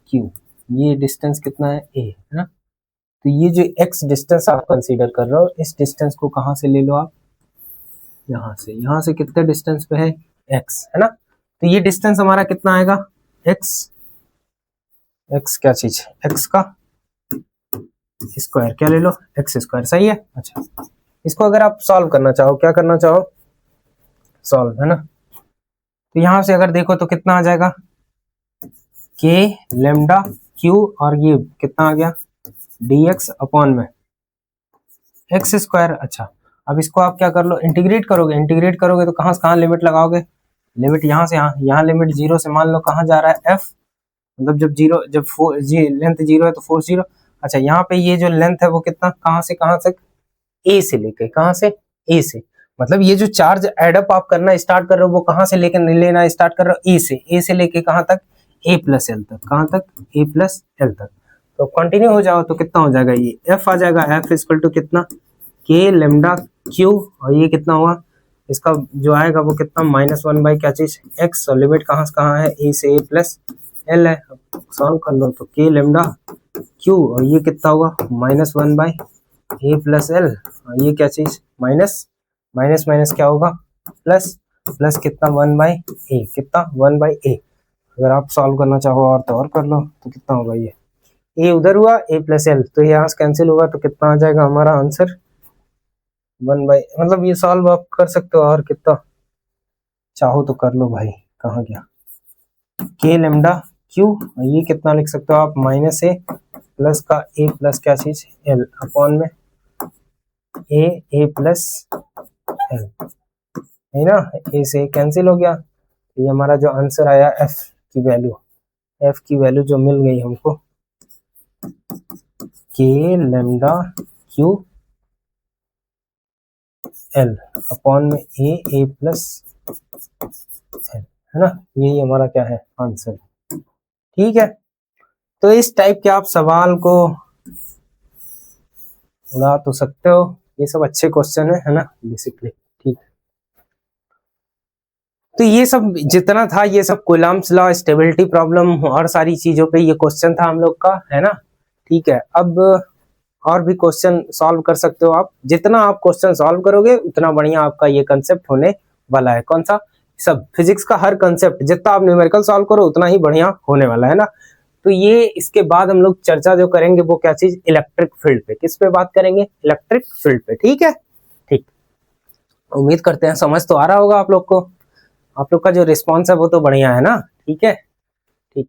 क्यू। ये डिस्टेंस कितना है, ए, है ना। तो ये जो एक्स डिस्टेंस आप कंसीडर कर रहे हो, इस डिस्टेंस को कहां से ले लो आप, यहाँ से कितने डिस्टेंस पे है, एक्स, है ना। तो ये डिस्टेंस हमारा कितना आएगा, एक्स, एक्स क्या चीज, एक्स का स्क्वायर, क्या ले लो, एक्स स्क्वायर, सही है। अच्छा, इसको अगर आप सॉल्व करना चाहो, क्या करना चाहो, सॉल्व, है ना। तो यहां से अगर देखो तो कितना आ जाएगा, के लेमडा क्यू, और ये कितना आ गया, dx अपॉन में एक्स स्क्वायर। अच्छा, अब इसको आप क्या कर लो, इंटीग्रेट करोगे तो कहां से कहां लिमिट लगाओगे, लिमिट यहाँ से यहाँ लिमिट जीरो से, मान लो कहाँ जा रहा है, एफ, मतलब जब जीरो, जब जी लेंथ जीरो है तो फोर्स जीरो। अच्छा, यहाँ पे ये जो लेंथ है वो कितना, कहाँ से कहाँ तक, ए से लेके, कहाँ से, ए से, मतलब ये जो चार्ज एडअप आप करना स्टार्ट कर रहे हो वो कहाँ से लेकर लेना स्टार्ट कर रहे हो, ए से लेके कहाँ तक, ए प्लस एल तक, कहाँ तक, ए प्लस एल तक। तो कंटिन्यू हो जाओ तो कितना हो जाएगा, ये एफ आ जाएगा, एफ इक्वल टू कितना, के लेमडा क्यू, और ये कितना हुआ, इसका जो आएगा वो कितना, -1 बाई क्या चीज, एक्स, और लिमिट कहाँ से कहाँ है, ए से ए प्लस एल है। सॉल्व कर लो तो के लेमडा क्यू, और ये कितना होगा, -1 बाई ए प्लस एल, और ये क्या चीज, माइनस माइनस क्या होगा, प्लस, प्लस कितना, 1 बाई ए, कितना, 1 बाई ए। अगर आप सॉल्व करना चाहो और तो और कर लो, तो कितना होगा, ये ए उधर हुआ, ए प्लस एल, तो यहाँ से कैंसिल होगा, तो कितना आ जाएगा हमारा आंसर, 1 बाई, मतलब ये सॉल्व आप कर सकते हो, और कितना चाहो तो कर लो भाई, कहाँ गया, के लेमडा क्यू, ये कितना लिख सकते हो आप, माइनस ए प्लस का ए प्लस क्या चीज, एल, अपॉन में ए प्लस एल, है ना, ए से कैंसिल हो गया। ये हमारा जो आंसर आया, एफ की वैल्यू जो मिल गई हमको, के लेमडा क्यू एल अपॉन में ए प्लस एल, है ना, यही हमारा क्या है, आंसर। ठीक है, तो इस टाइप के आप सवाल को उड़ा तो सकते हो, ये सब अच्छे क्वेश्चन है ना, बेसिकली। ठीक, तो ये सब जितना था, ये सब कूलम्ब्स लॉ, स्टेबिलिटी प्रॉब्लम और सारी चीजों पे ये क्वेश्चन था हम लोग का, है ना। ठीक है, अब और भी क्वेश्चन सॉल्व कर सकते हो आप, जितना आप क्वेश्चन सॉल्व करोगे उतना बढ़िया आपका ये कंसेप्ट होने वाला है। कौन सा, सब फिजिक्स का हर कंसेप्ट, जितना आप न्यूमेरिकल सॉल्व करो उतना ही बढ़िया होने वाला है ना। तो ये इसके बाद हम लोग चर्चा जो करेंगे वो क्या चीज, इलेक्ट्रिक फील्ड पे, किस पे बात करेंगे, इलेक्ट्रिक फील्ड पे। ठीक है, ठीक, उम्मीद करते हैं समझ तो आ रहा होगा आप लोग को, आप लोग का जो रिस्पॉन्स है वो तो बढ़िया है ना। ठीक है, ठीक,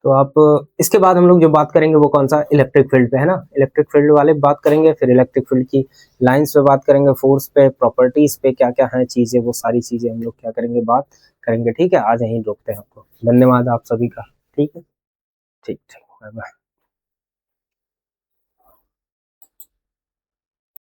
तो आप इसके बाद हम लोग जो बात करेंगे वो कौन सा, इलेक्ट्रिक फील्ड पे, है ना। इलेक्ट्रिक फील्ड वाले बात करेंगे, फिर इलेक्ट्रिक फील्ड की लाइंस पे बात करेंगे, फोर्स पे, प्रॉपर्टीज पे, क्या क्या है चीजें, वो सारी चीजें हम लोग क्या करेंगे, बात करेंगे। ठीक है, आज यहीं रोकते हैं आपको, धन्यवाद आप सभी का। ठीक है, ठीक ठीक, बाय बाय।